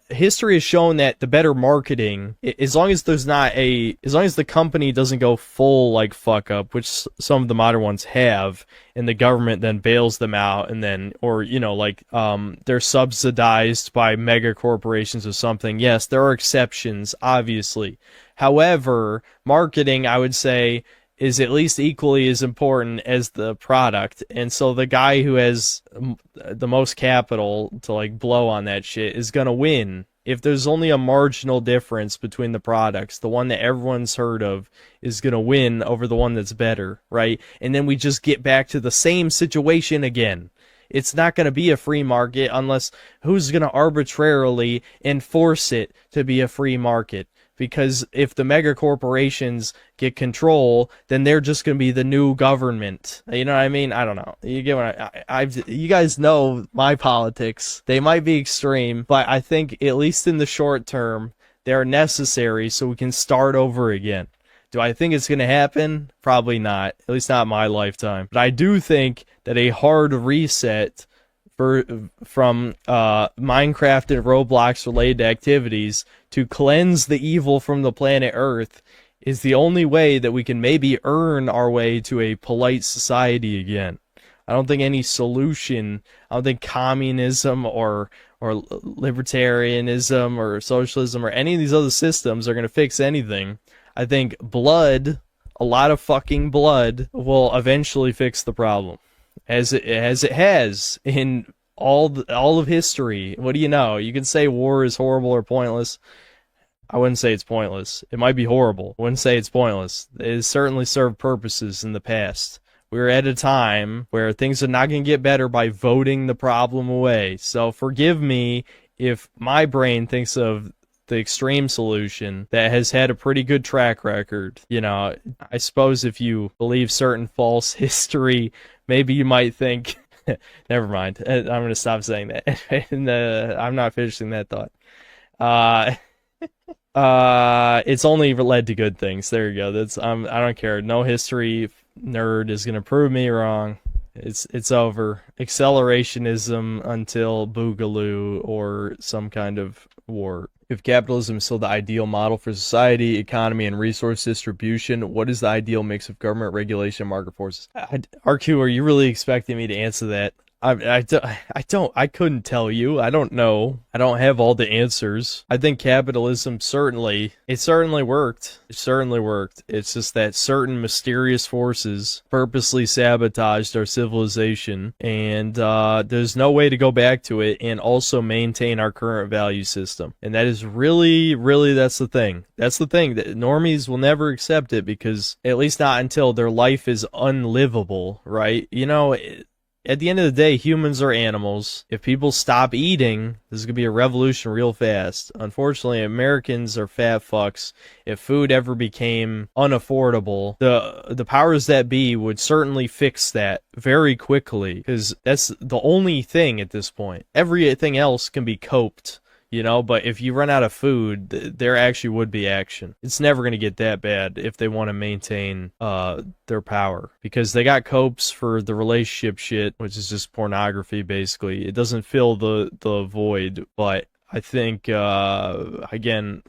History has shown that the better marketing, as long as the company doesn't go full, like, fuck up, which some of the modern ones have, and the government then bails them out, and then, or, you know, like, they're subsidized by mega corporations or something. Yes, there are exceptions, obviously. However, marketing, I would say, is at least equally as important as the product. And so the guy who has the most capital to, like, blow on that shit is gonna win. If there's only a marginal difference between the products, the one that everyone's heard of is gonna win over the one that's better, right? And then we just get back to the same situation again. It's not going to be a free market unless who's going to arbitrarily enforce it to be a free market? Because if the mega corporations get control, then they're just going to be the new government. You know what I mean? I don't know. You get what you guys know my politics. They might be extreme, but I think at least in the short term, they're necessary so we can start over again. Do I think it's going to happen? Probably not. At least not in my lifetime. But I do think that a hard reset from Minecraft and Roblox related activities to cleanse the evil from the planet Earth is the only way that we can maybe earn our way to a polite society again. I don't think any solution, I don't think communism or libertarianism or socialism or any of these other systems are going to fix anything. I think blood, a lot of fucking blood, will eventually fix the problem. As it has in all of history. What do you know? You can say war is horrible or pointless. I wouldn't say it's pointless. It might be horrible. I wouldn't say it's pointless. It has certainly served purposes in the past. We're at a time where things are not going to get better by voting the problem away. So forgive me if my brain thinks of the extreme solution that has had a pretty good track record. You know, I suppose if you believe certain false history, maybe you might think, never mind. I'm going to stop saying that. I'm not finishing that thought. It's only led to good things. There you go. That's I don't care. No history nerd is gonna prove me wrong. It's over. Accelerationism until Boogaloo or some kind of war. If capitalism is still the ideal model for society, economy, and resource distribution, what is the ideal mix of government regulation and market forces? RQ, are you really expecting me to answer that? I couldn't tell you. I don't know. I don't have all the answers. I think capitalism it certainly worked. It certainly worked. It's just that certain mysterious forces purposely sabotaged our civilization, and there's no way to go back to it and also maintain our current value system. And that is really, that's the thing. That's the thing, that normies will never accept it, because at least not until their life is unlivable, right? You know, at the end of the day, humans are animals. If people stop eating, this is going to be a revolution real fast. Unfortunately, Americans are fat fucks. If food ever became unaffordable, the powers that be would certainly fix that very quickly, because that's the only thing at this point. Everything else can be coped. You know, but if you run out of food, there actually would be action. It's never going to get that bad if they want to maintain their power, because they got copes for the relationship shit, which is just pornography, basically. It doesn't fill the void, but I think, again,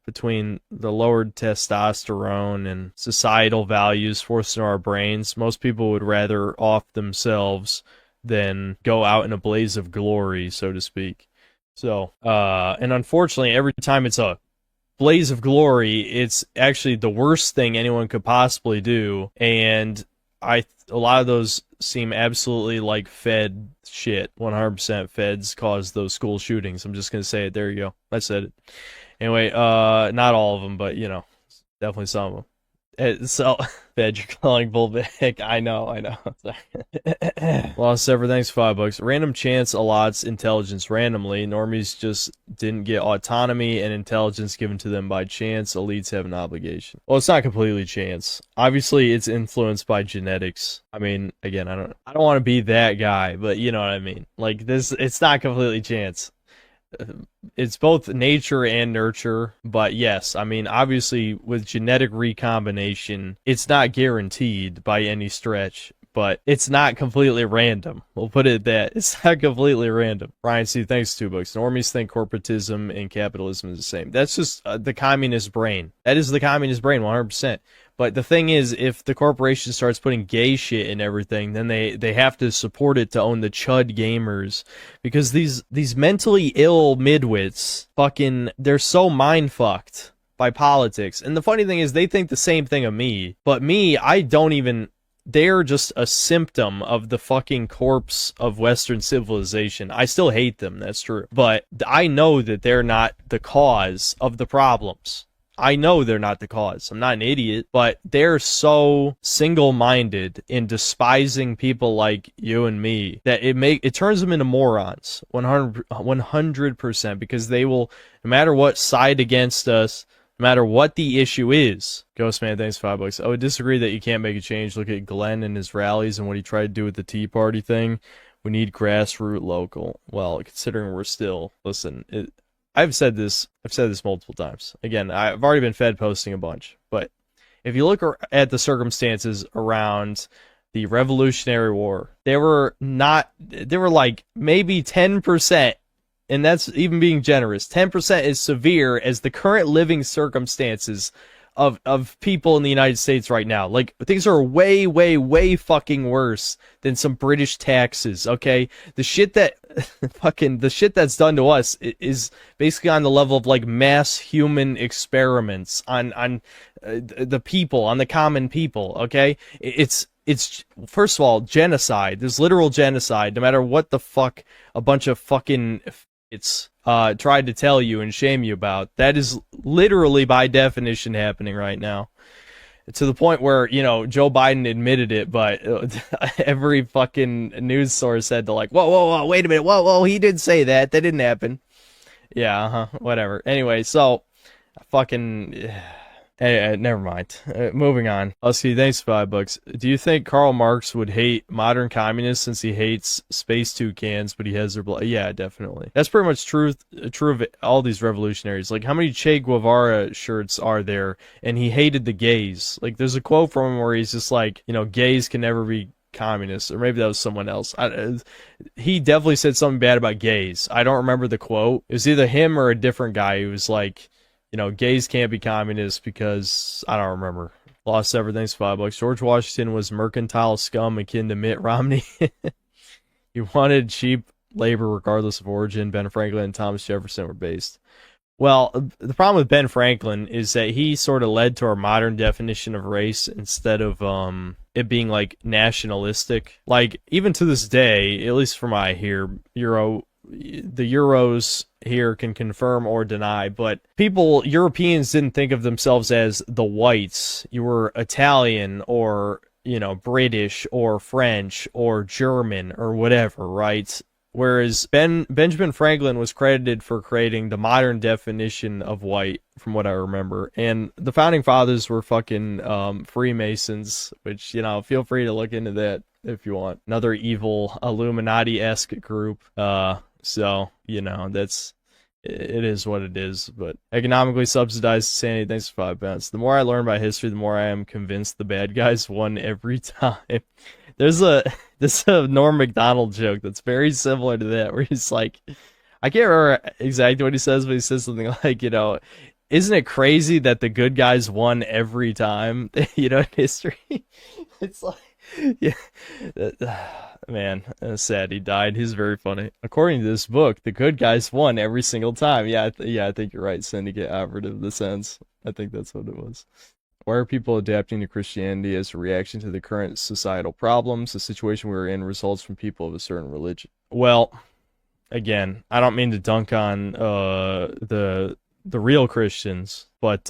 between the lowered testosterone and societal values forced into our brains, most people would rather off themselves than go out in a blaze of glory, so to speak. So, and unfortunately, every time it's a blaze of glory, it's actually the worst thing anyone could possibly do. And a lot of those seem absolutely like Fed shit. 100% Feds caused those school shootings. I'm just going to say it. There you go. I said it. Anyway, not all of them, but, you know, definitely some of them. So, Fed, you're calling bullback. I know. Sorry. Lost Ever, thanks $5. Random chance allots intelligence randomly. Normies just didn't get autonomy and intelligence given to them by chance. Elites have an obligation. Well, it's not completely chance. Obviously, it's influenced by genetics. I mean, again, I don't want to be that guy, but you know what I mean. Like this, it's not completely chance. It's both nature and nurture, but yes, I mean, obviously with genetic recombination, it's not guaranteed by any stretch, but it's not completely random. We'll put it at that. It's not completely random. Ryan C, thanks $2. Normies think corporatism and capitalism is the same. That's just the communist brain. That is the communist brain, 100%. But the thing is, if the corporation starts putting gay shit in everything, then they have to support it to own the chud gamers. Because these mentally ill midwits, they're so mind-fucked by politics. And the funny thing is, they think the same thing of me. But me, they're just a symptom of the fucking corpse of Western civilization. I still hate them, that's true. But I know that they're not the cause of the problems. I know they're not the cause. I'm not an idiot, but they're so single-minded in despising people like you and me that it turns them into morons, 100%, because they will, no matter what side against us, no matter what the issue is. Ghostman, thanks $5. I would disagree that you can't make a change. Look at Glenn and his rallies and what he tried to do with the Tea Party thing. We need grassroots local. Well, considering we're still, listen, I've said this multiple times. Again, I've already been fed posting a bunch, but if you look at the circumstances around the Revolutionary War. They were like maybe 10%, and that's even being generous. 10% as severe as the current living circumstances of people in the United States right now. Like, things are way, way, way fucking worse than some British taxes, okay? The shit that's done to us is basically on the level of, like, mass human experiments on the people, on the common people, okay? It's first of all, genocide. There's literal genocide, no matter what the fuck a bunch of fucking tried to tell you and shame you about. That is literally by definition happening right now, to the point where, you know, Joe Biden admitted it, but every fucking news source said to, like, whoa, wait a minute, whoa, he did say that didn't happen. Yeah, whatever. Anyway, so fucking never mind. Moving on. Husky, thanks for $5. Do you think Karl Marx would hate modern communists since he hates space toucans, but he has their blood? Yeah, definitely. That's pretty much true of all these revolutionaries. Like, how many Che Guevara shirts are there? And he hated the gays. Like, there's a quote from him where he's just like, you know, gays can never be communists, or maybe that was someone else. He definitely said something bad about gays. I don't remember the quote. It was either him or a different guy who was like, you know, gays can't be communists because, I don't remember. Lost everything, $5. George Washington was mercantile scum akin to Mitt Romney. He wanted cheap labor regardless of origin. Ben Franklin and Thomas Jefferson were based. Well, the problem with Ben Franklin is that he sort of led to our modern definition of race instead of it being, like, nationalistic. Like, even to this day, at least from what I hear, the Euros here can confirm or deny, but Europeans didn't think of themselves as the whites. You were Italian or, you know, British or French or German or whatever, right? Whereas Benjamin Franklin was credited for creating the modern definition of white, from what I remember. And the founding fathers were fucking Freemasons, which, you know, feel free to look into that if you want. Another evil Illuminati-esque group. So, you know, it is what it is. But economically subsidized insanity, thanks for £5. The more I learn about history, the more I am convinced the bad guys won every time. There's a Norm Macdonald joke that's very similar to that, where he's like, I can't remember exactly what he says, but he says something like, you know, isn't it crazy that the good guys won every time, you know, in history? It's like, yeah, man, sad he died. He's very funny. According to this book, the good guys won every single time. Yeah, I think you're right. Syndicate operative, the sense. I think that's what it was. Why are people adapting to Christianity as a reaction to the current societal problems? The situation we're in results from people of a certain religion. Well, again, I don't mean to dunk on the real Christians, but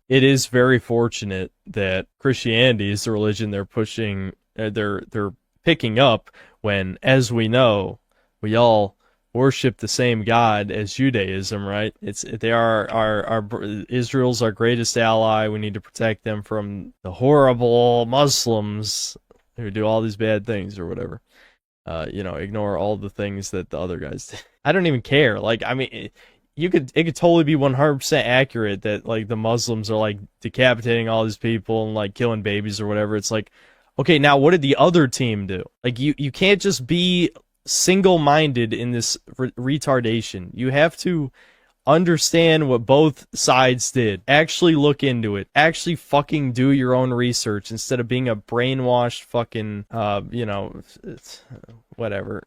it is very fortunate that Christianity is the religion they're pushing. They're picking up when, as we know, we all worship the same God as Judaism, right? They are Israel's our greatest ally. We need to protect them from the horrible Muslims who do all these bad things or whatever. You know, ignore all the things that the other guys did. I don't even care. Like, I mean, it could totally be 100% accurate that, like, the Muslims are, like, decapitating all these people and, like, killing babies or whatever. It's like, okay, now what did the other team do? Like, you can't just be single-minded in this retardation. You have to understand what both sides did. Actually look into it. Actually fucking do your own research instead of being a brainwashed fucking, you know, whatever.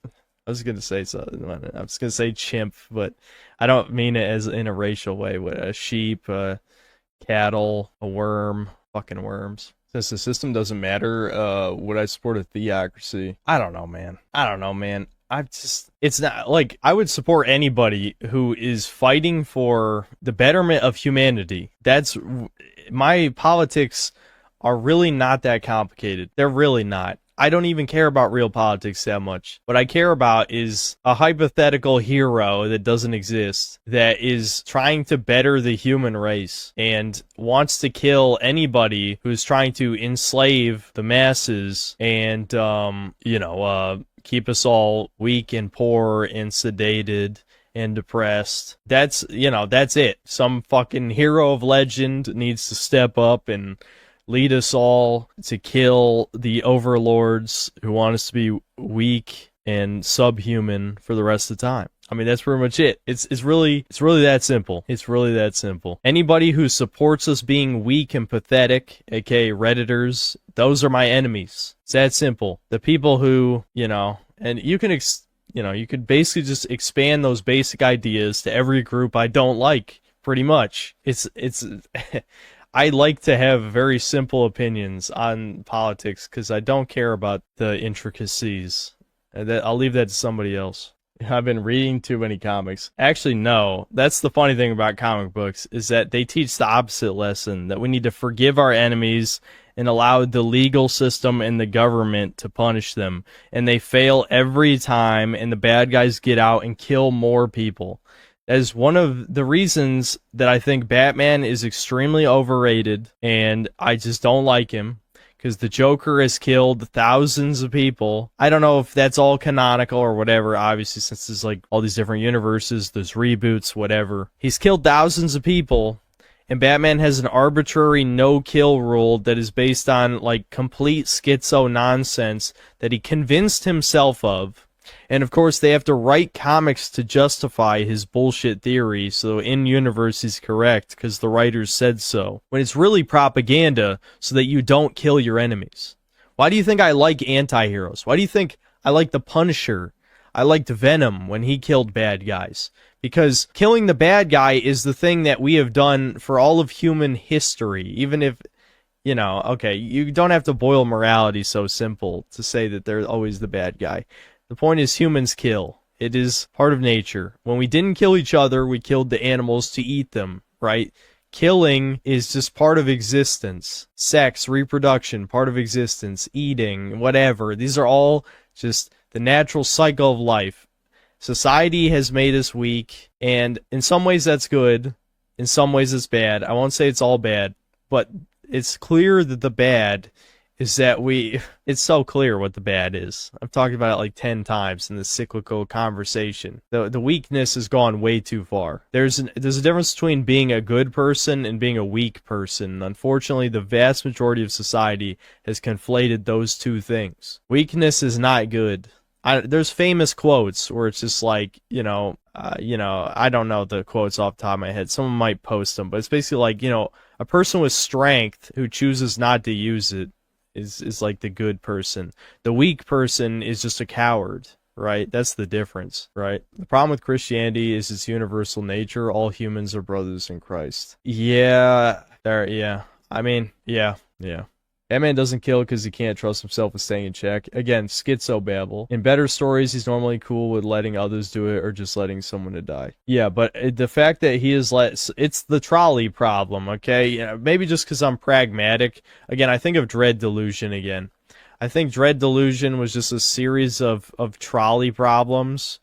I was gonna say something. I was gonna say chimp, but I don't mean it as in a racial way. What, a sheep, cattle, a worm, fucking worms. Since the system doesn't matter, would I support a theocracy? I don't know, man. It's not, like, I would support anybody who is fighting for the betterment of humanity. My politics are really not that complicated. They're really not. I don't even care about real politics that much. What I care about is a hypothetical hero that doesn't exist, that is trying to better the human race and wants to kill anybody who's trying to enslave the masses and, you know, keep us all weak and poor and sedated and depressed. That's it. Some fucking hero of legend needs to step up and lead us all to kill the overlords who want us to be weak and subhuman for the rest of the time. I mean, that's pretty much it. It's really that simple. It's really that simple. Anybody who supports us being weak and pathetic, aka Redditors, those are my enemies. It's that simple. The people who, and you can, you could basically just expand those basic ideas to every group I don't like, pretty much. It's I like to have very simple opinions on politics because I don't care about the intricacies. I'll leave that to somebody else. I've been reading too many comics. Actually, no. That's the funny thing about comic books, is that they teach the opposite lesson, that we need to forgive our enemies and allow the legal system and the government to punish them. And they fail every time, and the bad guys get out and kill more people. That is one of the reasons that I think Batman is extremely overrated, and I just don't like him. Because the Joker has killed thousands of people. I don't know if that's all canonical or whatever, obviously, since there's like all these different universes, there's reboots, whatever. He's killed thousands of people, and Batman has an arbitrary no-kill rule that is based on like complete schizo nonsense that he convinced himself of. And of course, they have to write comics to justify his bullshit theory, so in-universe he's correct, because the writers said so. When it's really propaganda, so that you don't kill your enemies. Why do you think I like anti-heroes? Why do you think I like the Punisher? I liked Venom when he killed bad guys. Because killing the bad guy is the thing that we have done for all of human history, even if... okay, you don't have to boil morality so simple to say that they're always the bad guy. The point is humans kill. It is part of nature. When we didn't kill each other, we killed the animals to eat them, right? Killing is just part of existence. Sex, reproduction, part of existence. Eating, whatever. These are all just the natural cycle of life. Society has made us weak, and in some ways that's good. In some ways it's bad. I won't say it's all bad, but it's clear that the bad is that it's so clear what the bad is. I've talked about it like 10 times in this cyclical conversation. The weakness has gone way too far. There's a difference between being a good person and being a weak person. Unfortunately, the vast majority of society has conflated those two things. Weakness is not good. There's famous quotes where it's just like, I don't know the quotes off the top of my head. Someone might post them, but it's basically like, a person with strength who chooses not to use it is like the good person. The weak person is just a coward, right? That's the difference, right? The problem with Christianity is its universal nature. All humans are brothers in Christ. Yeah. Batman doesn't kill because he can't trust himself with staying in check. Again, schizobabble. In better stories, he's normally cool with letting others do it or just letting someone to die. Yeah, but the fact that he is it's the trolley problem, okay? Maybe just because I'm pragmatic. Again, I think of Dread Delusion again. I think Dread Delusion was just a series of trolley problems,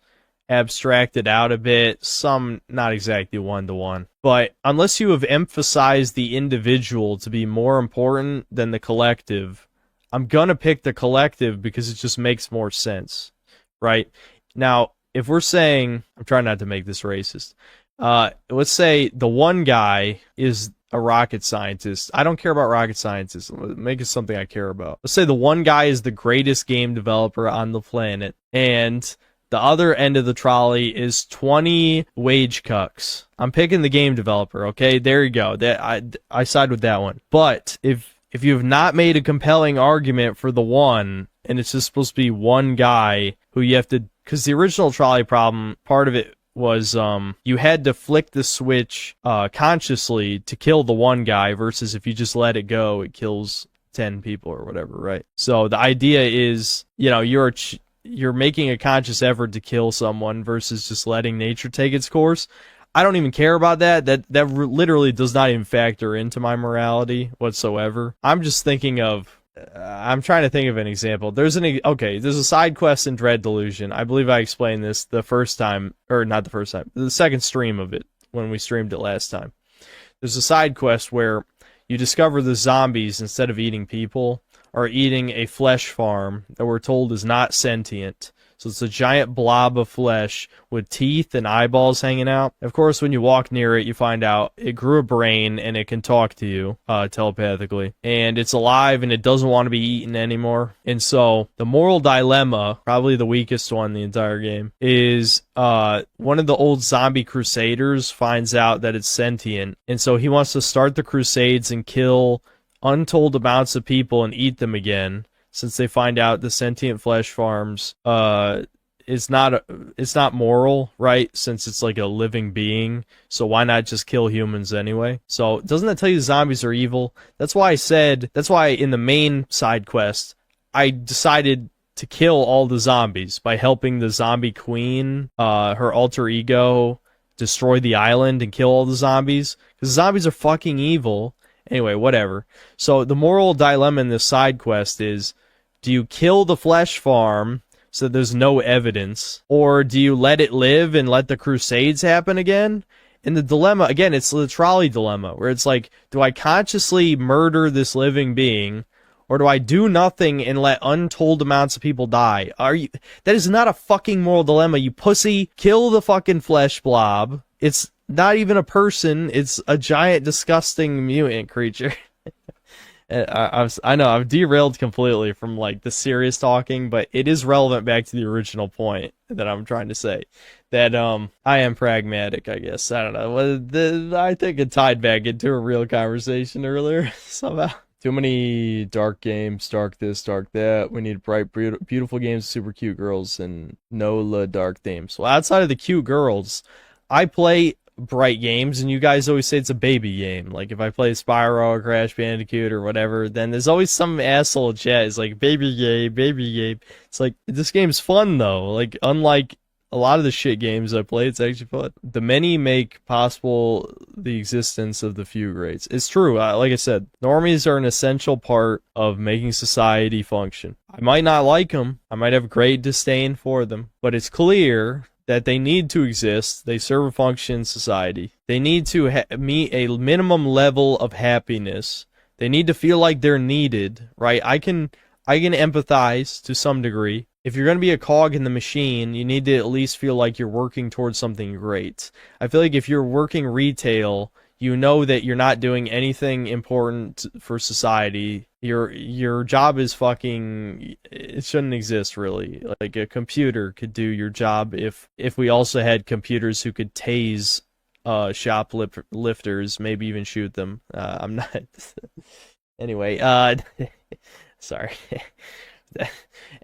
abstracted out a bit, some not exactly one-to-one. But unless you have emphasized the individual to be more important than the collective, I'm gonna pick the collective because it just makes more sense, right? Now, if we're saying, I'm trying not to make this racist, let's say the one guy is a rocket scientist. I don't care about rocket scientists. Make it something I care about. Let's say the one guy is the greatest game developer on the planet, and the other end of the trolley is 20 wage cucks. I'm picking the game developer, okay? There you go. I side with that one. But if you have not made a compelling argument for the one, and it's just supposed to be one guy who you have to... Because the original trolley problem, part of it was you had to flick the switch consciously to kill the one guy, versus if you just let it go, it kills 10 people or whatever, right? So the idea is, you're making a conscious effort to kill someone versus just letting nature take its course. I don't even care about that. That literally does not even factor into my morality whatsoever. I'm just thinking of... I'm trying to think of an example. There's a side quest in Dread Delusion. I believe I explained this the first time, or not the first time, the second stream of it, when we streamed it last time. There's a side quest where you discover the zombies, instead of eating people, are eating a flesh farm that we're told is not sentient. So it's a giant blob of flesh with teeth and eyeballs hanging out. Of course, when you walk near it, you find out it grew a brain and it can talk to you telepathically. And it's alive and it doesn't want to be eaten anymore. And so the moral dilemma, probably the weakest one in the entire game, is one of the old zombie crusaders finds out that it's sentient. And so he wants to start the crusades and kill untold amounts of people and eat them again. Since they find out the sentient flesh farms, it's not moral, right? Since it's like a living being, so why not just kill humans anyway? So doesn't that tell you zombies are evil? That's why in the main side quest, I decided to kill all the zombies by helping the zombie queen, her alter ego, destroy the island and kill all the zombies, because zombies are fucking evil. Anyway, whatever. So the moral dilemma in this side quest is, do you kill the flesh farm so there's no evidence, or do you let it live and let the crusades happen again? And the dilemma, again, it's the trolley dilemma, where it's like, do I consciously murder this living being, or do I do nothing and let untold amounts of people die? That is not a fucking moral dilemma, you pussy. Kill the fucking flesh blob. It's not even a person, it's a giant, disgusting mutant creature. I know I've derailed completely from like the serious talking, but it is relevant back to the original point that I'm trying to say, that I am pragmatic, I guess. I don't know. I think it tied back into a real conversation earlier somehow. Too many dark games, dark this, dark that. We need bright, beautiful games, super cute girls, and no dark themes. Well, outside of the cute girls, I play bright games, and you guys always say it's a baby game. Like if I play Spyro or Crash Bandicoot or whatever, then there's always some asshole in chat is like, baby game, baby game. It's like, this game's fun though. Like unlike a lot of the shit games I play, it's actually fun. The many make possible the existence of the few greats. It's true. Like I said, normies are an essential part of making society function. I might not like them. I might have great disdain for them, but it's clear that they need to exist. They serve a function in society. They need to meet a minimum level of happiness. They need to feel like they're needed, right? I can empathize to some degree. If you're going to be a cog in the machine, you need to at least feel like you're working towards something great. I feel like if you're working retail, you know that you're not doing anything important for society. Your job is fucking, it shouldn't exist really. Like a computer could do your job if we also had computers who could tase shoplifters, maybe even shoot them. I'm not anyway, sorry.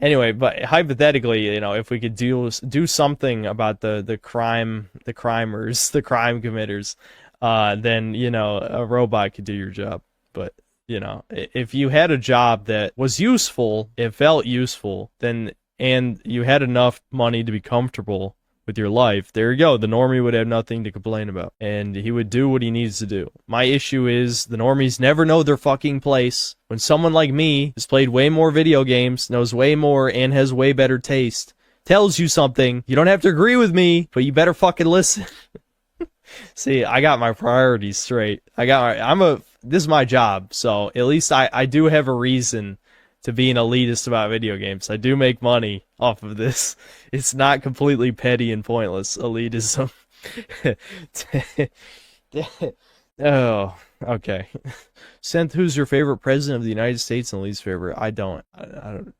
Anyway, but hypothetically, you know, if we could do something about the crimers, the crime committers, then, you know, a robot could do your job. But, you know, if you had a job that was useful, it felt useful, then, and you had enough money to be comfortable with your life, there you go. The normie would have nothing to complain about, and he would do what he needs to do. My issue is the normies never know their fucking place. When someone like me has played way more video games, knows way more, and has way better taste, tells you something, you don't have to agree with me, but you better fucking listen. See, I got my priorities straight. This is my job, so at least I do have a reason to be an elitist about video games. I do make money off of this. It's not completely petty and pointless elitism. Oh, okay. Synth, who's your favorite president of the United States and least favorite? I don't.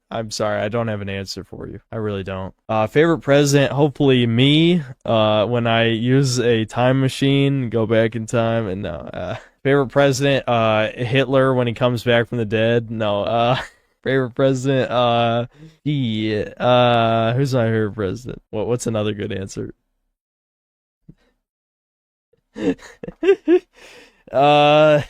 I'm sorry, I don't have an answer for you. I really don't. Favorite president, hopefully me, when I use a time machine, go back in time, and no. Favorite president, Hitler when he comes back from the dead. No. Favorite president, who's my favorite president? What's another good answer? I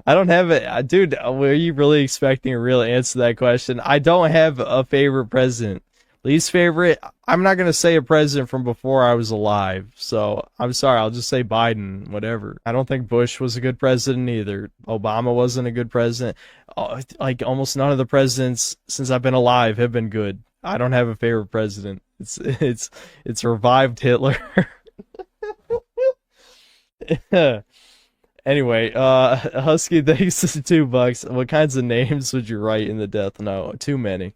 don't have it, dude. Were you really expecting a real answer to that question? I don't have a favorite president. Least favorite, I'm not gonna say a president from before I was alive, so I'm sorry, I'll just say Biden, whatever. I don't think Bush was a good president either. Obama wasn't a good president. Like almost none of the presidents since I've been alive have been good. I don't have a favorite president. It's revived Hitler. Anyway, Husky, thanks to $2. What kinds of names would you write in the death note? Too many.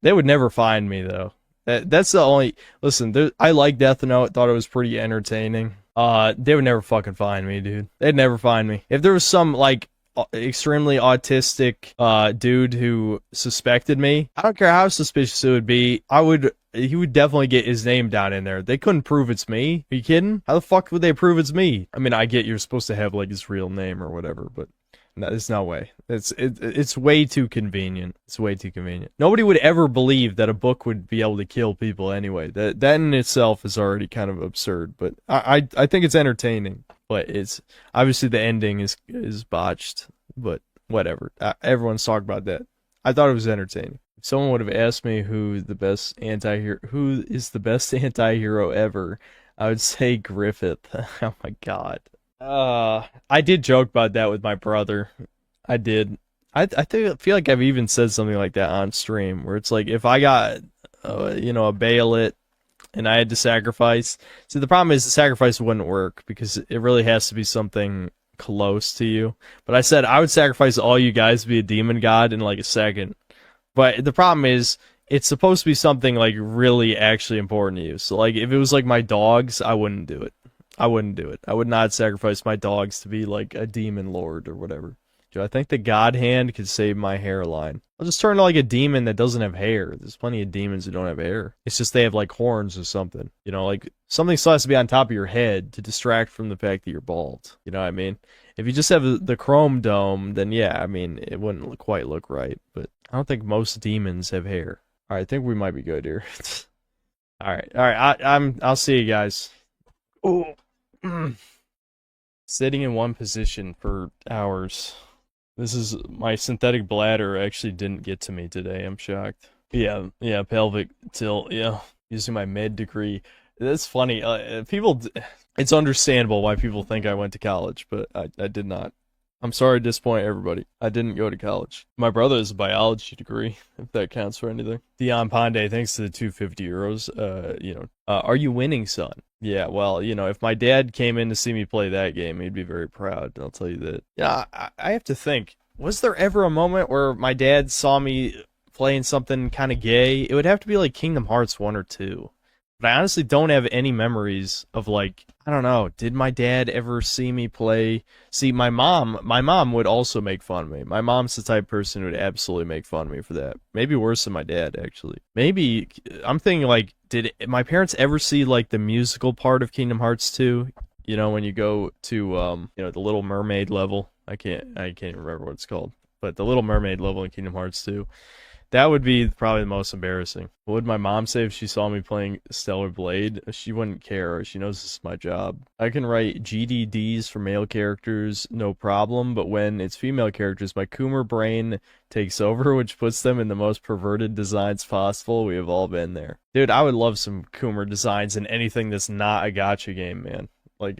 They would never find me, though. That's the only. Listen, I like Death Note. Thought it was pretty entertaining. They would never fucking find me, dude. They'd never find me. If there was some like extremely autistic dude who suspected me, I don't care how suspicious it would be, he would definitely get his name down in there. They couldn't prove it's me. Are you kidding? How the fuck would they prove it's me? I mean, I get you're supposed to have like his real name or whatever, but no, there's no way. It's way too convenient. It's way too convenient. Nobody would ever believe that a book would be able to kill people anyway. That in itself is already kind of absurd, but I think it's entertaining. But it's obviously the ending is botched, but whatever. Everyone's talking about that. I thought it was entertaining. If someone would have asked me who is the best anti-hero ever, I would say Griffith. Oh my god. I did joke about that with my brother. I did. I feel like I've even said something like that on stream, where it's like if I got a Bayolet and I had to sacrifice. See, the problem is the sacrifice wouldn't work because it really has to be something close to you. But I said I would sacrifice all you guys to be a demon god in like a second. But the problem is it's supposed to be something like really actually important to you. So like if it was like my dogs, I wouldn't do it. I wouldn't do it. I would not sacrifice my dogs to be like a demon lord or whatever. Do I think the God Hand could save my hairline? I'll just turn to like a demon that doesn't have hair. There's plenty of demons who don't have hair. It's just they have like horns or something. You know, like something still has to be on top of your head to distract from the fact that you're bald. You know what I mean? If you just have the chrome dome, then yeah, I mean, it wouldn't quite look right. But I don't think most demons have hair. All right, I think we might be good here. All right. I'll see you guys. Oh. Sitting in one position for hours. This is my synthetic bladder actually didn't get to me today. I'm shocked. Yeah, pelvic tilt. Yeah, using my med degree. That's funny. It's understandable why people think I went to college, but I did not. I'm sorry to disappoint everybody. I didn't go to college. My brother has a biology degree, if that counts for anything. Dion Ponde, thanks to the 250 euros. Are you winning, son? Yeah, well, if my dad came in to see me play that game, he'd be very proud. I'll tell you that. Yeah, I have to think. Was there ever a moment where my dad saw me playing something kind of gay? It would have to be like Kingdom Hearts 1 or 2. But I honestly don't have any memories of like, I don't know, did my dad ever see me play? See, my mom would also make fun of me. My mom's the type of person who would absolutely make fun of me for that. Maybe worse than my dad, actually. Maybe, I'm thinking like, did my parents ever see like the musical part of Kingdom Hearts 2? You know, when you go to, the Little Mermaid level. I can't remember what it's called. But the Little Mermaid level in Kingdom Hearts 2. That would be probably the most embarrassing. What would my mom say if she saw me playing Stellar Blade? She wouldn't care. She knows this is my job. I can write GDDs for male characters, no problem, but when it's female characters, my Coomer brain takes over, which puts them in the most perverted designs possible. We have all been there. Dude, I would love some Coomer designs in anything that's not a gacha game, man. Like,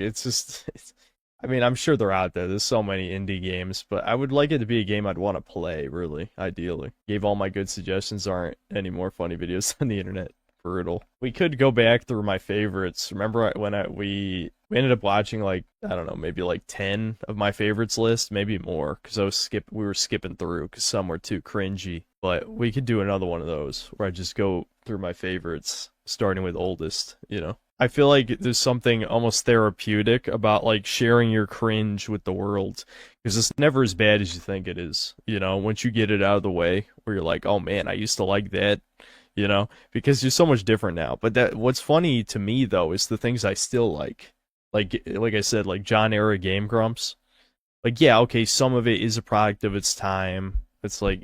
I mean, I'm sure they're out there. There's so many indie games, but I would like it to be a game I'd want to play, really, ideally. Gave all my good suggestions, aren't any more funny videos on the internet. Brutal. We could go back through my favorites. Remember when we ended up watching, like, I don't know, maybe like 10 of my favorites list, maybe more, because we were skipping through because some were too cringy. But we could do another one of those where I just go through my favorites, starting with oldest, I feel like there's something almost therapeutic about like sharing your cringe with the world, because it's never as bad as you think it is, once you get it out of the way, where you're like, oh man, I used to like that, because you're so much different now. But what's funny to me though is the things I still like I said, like John era Game Grumps. Like, yeah, okay, some of it is a product of its time. It's like,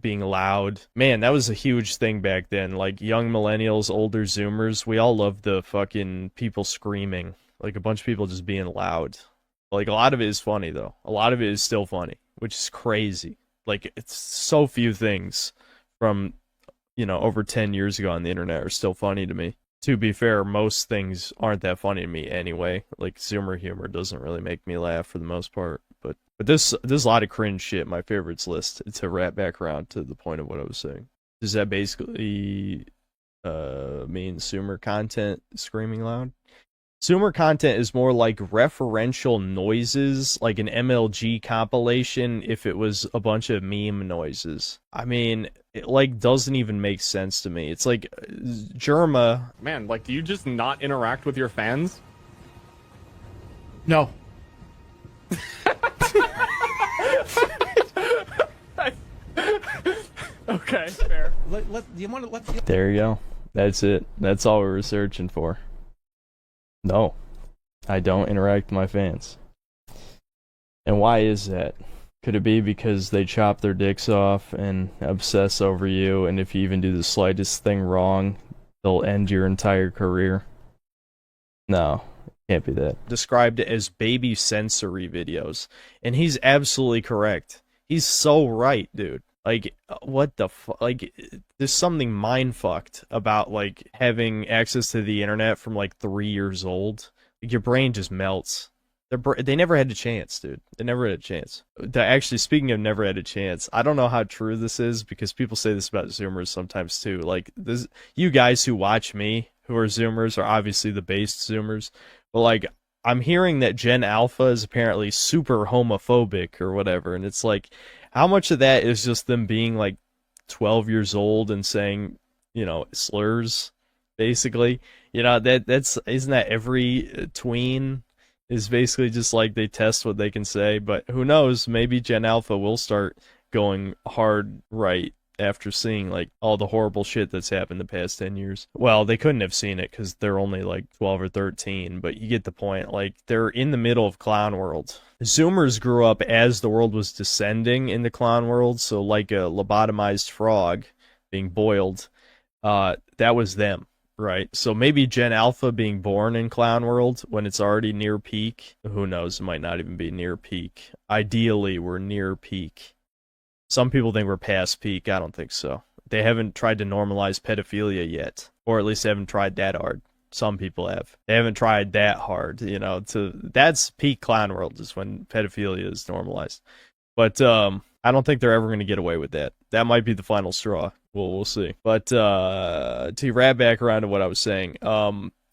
being loud. Man, that was a huge thing back then. Like, young millennials, older Zoomers, we all loved the fucking people screaming. Like, a bunch of people just being loud. Like, a lot of it is funny, though. A lot of it is still funny, which is crazy. Like, it's so few things from, over 10 years ago on the internet are still funny to me. To be fair, most things aren't that funny to me anyway. Like, Zoomer humor doesn't really make me laugh for the most part. But there's a lot of cringe shit in my favorites list, to wrap back around to the point of what I was saying. Does that basically mean Zoomer content screaming loud? Zoomer content is more like referential noises, like an MLG compilation if it was a bunch of meme noises. I mean, it like doesn't even make sense to me. It's like Germa. Man, like, do you just not interact with your fans? No. Okay, fair. There you go. That's it. That's all we were searching for. No, I don't interact with my fans. And why is that? Could it be because they chop their dicks off and obsess over you, and if you even do the slightest thing wrong, they'll end your entire career? No, can't be that. Described it as baby sensory videos, and he's absolutely correct. He's so right, dude. Like, what the fuck? Like, there's something mind-fucked about, like, having access to the internet from, like, 3 years old. Like, your brain just melts. They never had a chance, dude. They never had a chance. Actually, speaking of never had a chance, I don't know how true this is, because people say this about Zoomers sometimes, too. Like, you guys who watch me, who are Zoomers, are obviously the based Zoomers. But, like, I'm hearing that Gen Alpha is apparently super homophobic or whatever, and it's like, how much of that is just them being like 12 years old and saying, you know, slurs, basically? You know, isn't that every tween is basically just like they test what they can say? But who knows, maybe Gen Alpha will start going hard right after seeing like all the horrible shit that's happened the past 10 years. Well, they couldn't have seen it because they're only like 12 or 13, but you get the point. Like, they're in the middle of Clown World. Zoomers grew up as the world was descending into Clown World, so like a lobotomized frog being boiled, that was them, right? So maybe Gen Alpha being born in Clown World when it's already near peak, who knows, it might not even be near peak. Ideally, we're near peak. Some people think we're past peak. I don't think so. They haven't tried to normalize pedophilia yet, or at least they haven't tried that hard. Some people have. They haven't tried that hard, you know. That's peak Clown World, is when pedophilia is normalized. But I don't think they're ever going to get away with that. That might be the final straw. We'll see. But to wrap back around to what I was saying,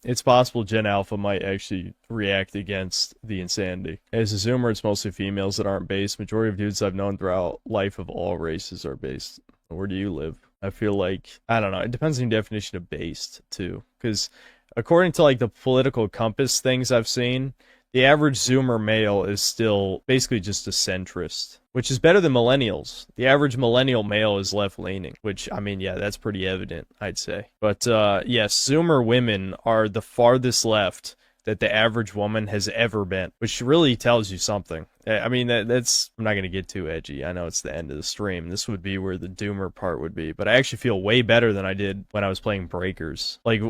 it's possible Gen Alpha might actually react against the insanity. As a Zoomer, it's mostly females that aren't based. Majority of dudes I've known throughout life of all races are based. Where do you live? I feel like, I don't know, it depends on the definition of based, too. Because according to, like, the political compass things I've seen, the average Zoomer male is still basically just a centrist, which is better than millennials. The average millennial male is left-leaning, which, I mean, yeah, that's pretty evident, I'd say. But, yes, Zoomer women are the farthest left that the average woman has ever been, which really tells you something. I mean, that's... I'm not going to get too edgy. I know it's the end of the stream. This would be where the doomer part would be. But I actually feel way better than I did when I was playing Breakers. Like,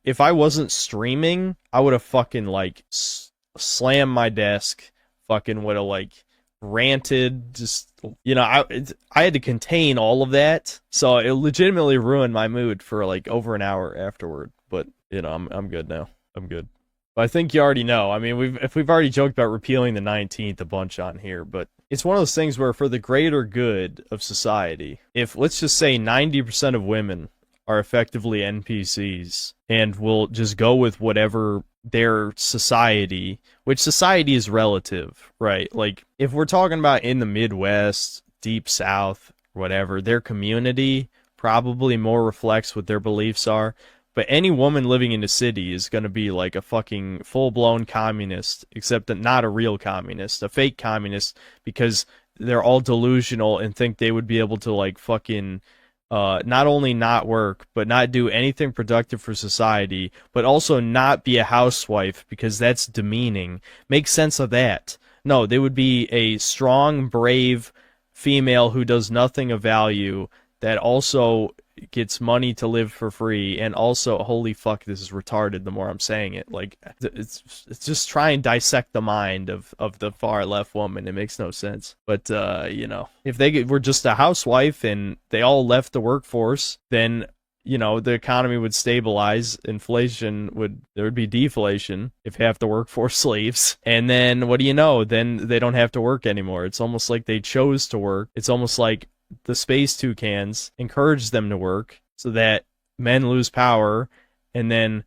if I wasn't streaming, I would have fucking, like, slammed my desk, fucking would have, like, ranted, just, you know, I had to contain all of that, so it legitimately ruined my mood for, like, over an hour afterward. But, you know, I'm good now. I'm good. But I think you already know. I mean, we've already joked about repealing the 19th a bunch on here, but it's one of those things where for the greater good of society, if, let's just say 90% of women are effectively NPCs and will just go with whatever their society, which society is relative, right? Like, if we're talking about in the Midwest, Deep South, whatever, their community probably more reflects what their beliefs are. But any woman living in a city is going to be like a fucking full-blown communist, except that not a real communist, a fake communist, because they're all delusional and think they would be able to, like, fucking not only not work, but not do anything productive for society, but also not be a housewife, because that's demeaning. Make sense of that. No, they would be a strong, brave female who does nothing of value, that also gets money to live for free, and also, holy fuck, this is retarded the more I'm saying it. Like, it's just try and dissect the mind of the far left woman. It makes no sense. But, you know, if they were just a housewife and they all left the workforce, then, you know, the economy would stabilize, there would be deflation if half the workforce leaves. And then, what do you know? Then they don't have to work anymore. It's almost like they chose to work. It's almost like the space toucans encourage them to work so that men lose power, and then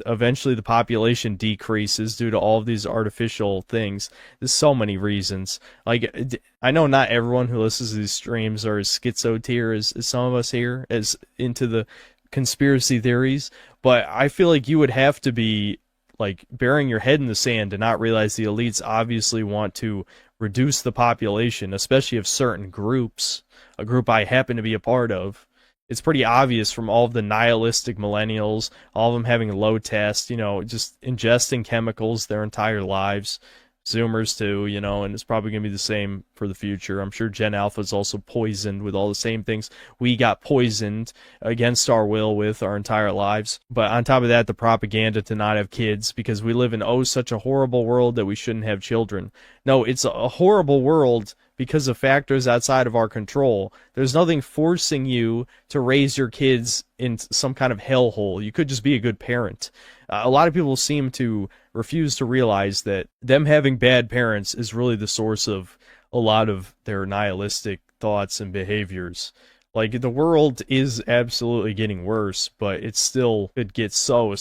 eventually the population decreases due to all of these artificial things. There's so many reasons. Like, I know not everyone who listens to these streams are as schizo tier as some of us here, as into the conspiracy theories, but I feel like you would have to be like burying your head in the sand to not realize the elites obviously want to reduce the population, especially of certain groups, a group I happen to be a part of. It's pretty obvious from all of the nihilistic millennials, all of them having low test, you know, just ingesting chemicals their entire lives. Zoomers too, you know, and it's probably going to be the same for the future. I'm sure Gen Alpha is also poisoned with all the same things we got poisoned against our will with our entire lives. But on top of that, the propaganda to not have kids because we live in such a horrible world that we shouldn't have children. No, it's a horrible world because of factors outside of our control. There's nothing forcing you to raise your kids in some kind of hellhole. You could just be a good parent. A lot of people seem to refuse to realize that them having bad parents is really the source of a lot of their nihilistic thoughts and behaviors. Like, the world is absolutely getting worse, but it still could get so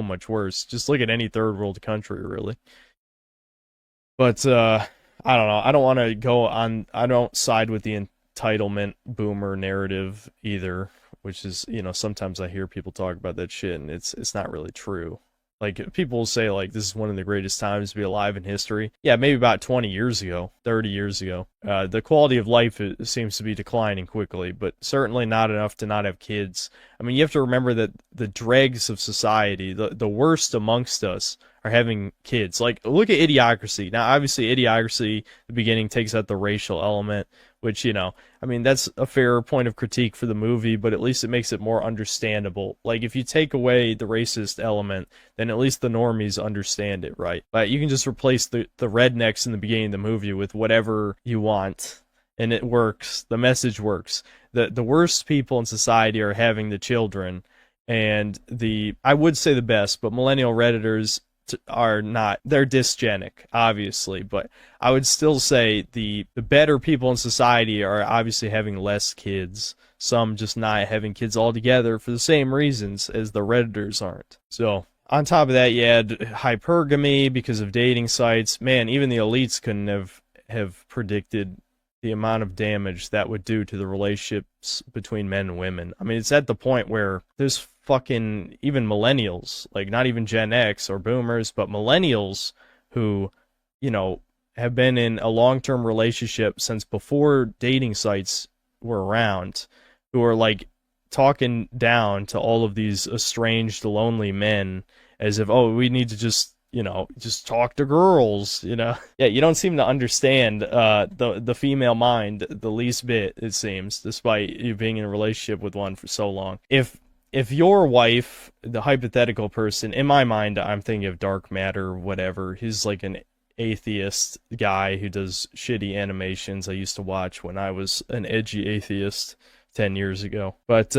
much worse. Just look at any third world country, really. But, I don't know. I don't want to go on. I don't side with the entitlement boomer narrative either, which is, you know, sometimes I hear people talk about that shit and it's not really true. Like, people will say, like, this is one of the greatest times to be alive in history. Yeah, maybe about 20 years ago, 30 years ago. The quality of life seems to be declining quickly, but certainly not enough to not have kids. I mean, you have to remember that the dregs of society, the worst amongst us, are having kids. Like, look at Idiocracy. Now, obviously, Idiocracy, the beginning, takes out the racial element, which, you know, I mean, that's a fair point of critique for the movie, but at least it makes it more understandable. Like, if you take away the racist element, then at least the normies understand it, right? But you can just replace the rednecks in the beginning of the movie with whatever you want, and it works. The message works. The worst people in society are having the children, and I would say the best, but millennial Redditors are not. They're dysgenic, obviously, but I would still say the better people in society are obviously having less kids. Some just not having kids altogether for the same reasons as the Redditors aren't. So, on top of that, you add hypergamy because of dating sites. Man, even the elites couldn't have predicted the amount of damage that would do to the relationships between men and women. I mean, it's at the point where there's fucking even millennials, like not even Gen X or boomers, but millennials who, you know, have been in a long-term relationship since before dating sites were around, who are like talking down to all of these estranged, lonely men as if, oh, we need to just, you know, just talk to girls, you know? Yeah, you don't seem to understand the female mind the least bit, it seems, despite you being in a relationship with one for so long. If your wife, the hypothetical person, in my mind, I'm thinking of Dark Matter, whatever, he's like an atheist guy who does shitty animations I used to watch when I was an edgy atheist 10 years ago. But,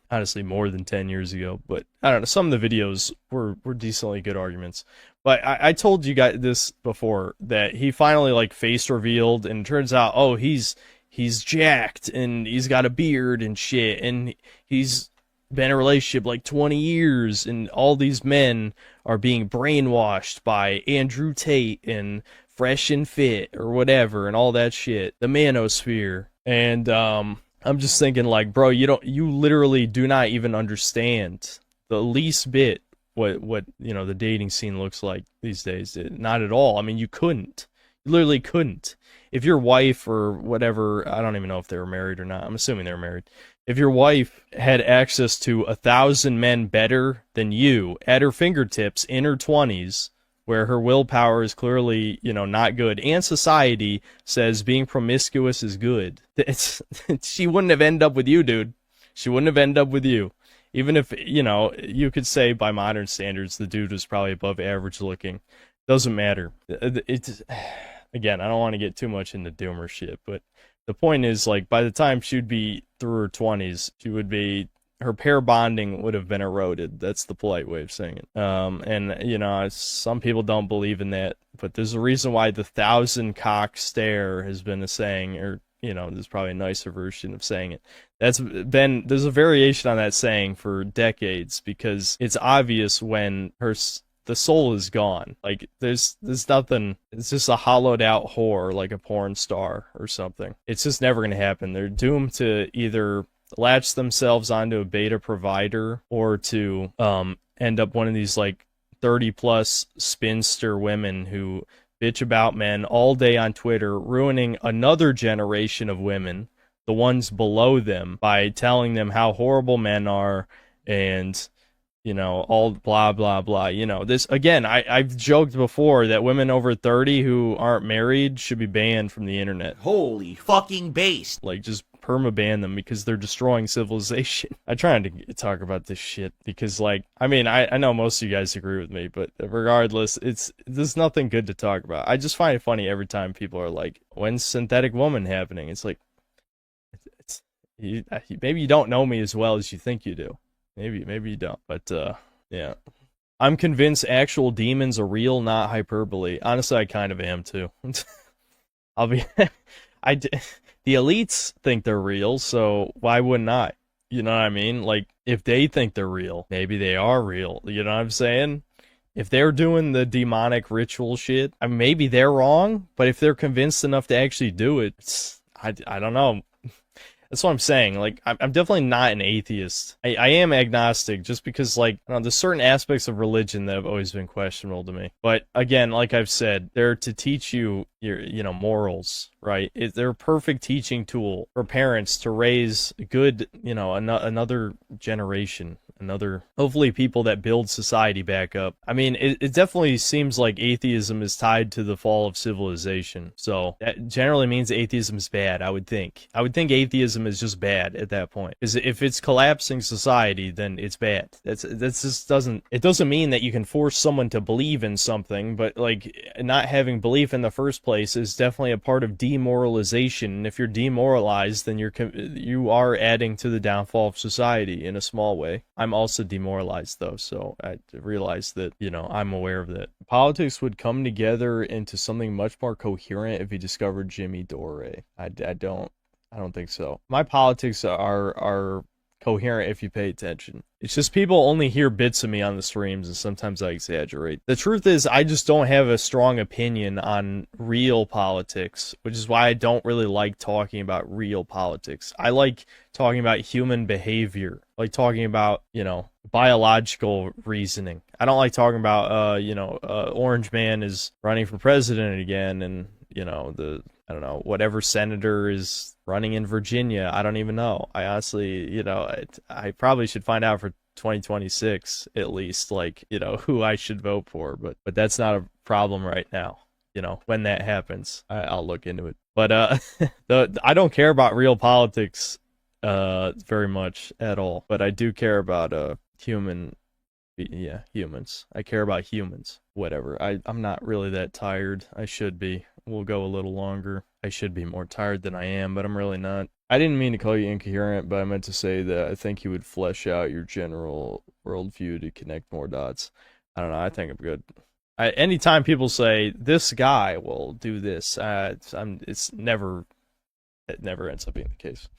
honestly, more than 10 years ago. But, I don't know, some of the videos were decently good arguments. But I told you guys this before, that he finally, like, face revealed, and it turns out, oh, he's jacked, and he's got a beard and shit, and he's been in a relationship like 20 years, and all these men are being brainwashed by Andrew Tate and Fresh and Fit or whatever and all that shit, the manosphere. And I'm just thinking, like, bro, you literally do not even understand the least bit what you know the dating scene looks like these days. Not at all. I mean, you literally couldn't. If your wife or whatever, I don't even know if they were married or not, I'm assuming they were married. If your wife had access to 1,000 men better than you at her fingertips in her 20s, where her willpower is clearly, you know, not good, and society says being promiscuous is good, she wouldn't have ended up with you, dude. She wouldn't have ended up with you. Even if, you know, you could say by modern standards the dude was probably above average looking. Doesn't matter. It's, again, I don't want to get too much into doomer shit, but the point is, like, by the time she'd be through her 20s, her pair bonding would have been eroded. That's the polite way of saying it. And, you know, some people don't believe in that, but there's a reason why the 1,000 cock stare has been a saying, or there's probably a nicer version of saying it. There's a variation on that saying for decades, because it's obvious when the soul is gone. Like, there's nothing. It's just a hollowed out whore, like a porn star or something. It's just never going to happen. They're doomed to either latch themselves onto a beta provider, or to end up one of these like 30 plus spinster women who bitch about men all day on Twitter, ruining another generation of women, the ones below them, by telling them how horrible men are, and all blah blah blah. This again, I've joked before that women over 30 who aren't married should be banned from the internet. Holy fucking based. Like, just perma-ban them, because they're destroying civilization. I try not to talk about this shit, because, like, I know most of you guys agree with me, but regardless, there's nothing good to talk about. I just find it funny every time people are like, when's Synthetic Woman happening? It's like, maybe you don't know me as well as you think you do. Maybe you don't, but yeah. I'm convinced actual demons are real, not hyperbole. Honestly, I kind of am too. The elites think they're real, so why wouldn't I? You know what I mean? Like, if they think they're real, maybe they are real. You know what I'm saying? If they're doing the demonic ritual shit, maybe they're wrong, but if they're convinced enough to actually do it, I don't know. That's what I'm saying. Like, I'm definitely not an atheist. I am agnostic, just because, like, there's certain aspects of religion that have always been questionable to me. But again, like I've said, they're to teach you your, morals, right? They're a perfect teaching tool for parents to raise good, another generation. Hopefully people that build society back up. I mean, it definitely seems like atheism is tied to the fall of civilization. So that generally means atheism is bad, I would think. I would think atheism is just bad at that point. Because if it's collapsing society, then it's bad. That's just doesn't mean that you can force someone to believe in something, but, like, not having belief in the first place is definitely a part of demoralization. And if you're demoralized, then you are adding to the downfall of society in a small way. I'm also demoralized, though, so I realize that, I'm aware of that. Politics would come together into something much more coherent if you discovered Jimmy Dore. I don't think so. My politics are coherent if you pay attention. It's just people only hear bits of me on the streams, and sometimes I exaggerate. The truth is, I just don't have a strong opinion on real politics, which is why I don't really like talking about real politics. I like talking about human behavior, like talking about, biological reasoning. I don't like talking about, Orange Man is running for president again, and, I don't know, whatever senator is running in Virginia. I don't even know. I honestly, I probably should find out for 2026 at least, like, who I should vote for, but that's not a problem right now. When that happens, I'll look into it. But I don't care about real politics very much at all, but I do care about humans. I care about humans. Whatever. I'm not really that tired. I should be. We'll go a little longer. I should be more tired than I am, but I'm really not. I didn't mean to call you incoherent, but I meant to say that I think you would flesh out your general worldview to connect more dots. I don't know. I think I'm good. Anytime people say, this guy will do this, it never ends up being the case.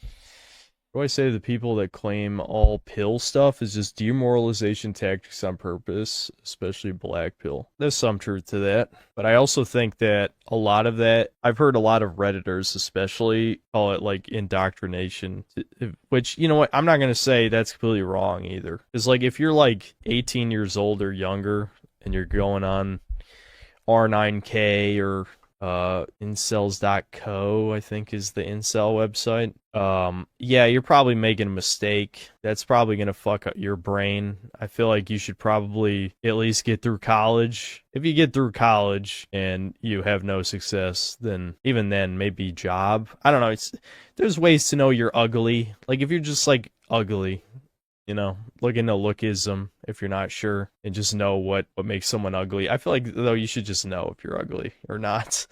What do I say to the people that claim all pill stuff is just demoralization tactics on purpose, especially blackpill? There's some truth to that, but I also think that a lot of that, I've heard a lot of Redditors especially call it like indoctrination, which, you know what, I'm not going to say that's completely wrong either. Because, like, if you're like 18 years old or younger and you're going on R9K or incels.co, I think is the incel website. Yeah, you're probably making a mistake. That's probably going to fuck up your brain. I feel like you should probably at least get through college. If you get through college and you have no success, then even then, maybe job. I don't know. There's ways to know you're ugly. Like, if you're just like ugly, look into lookism if you're not sure, and just know what makes someone ugly. I feel like, though, you should just know if you're ugly or not.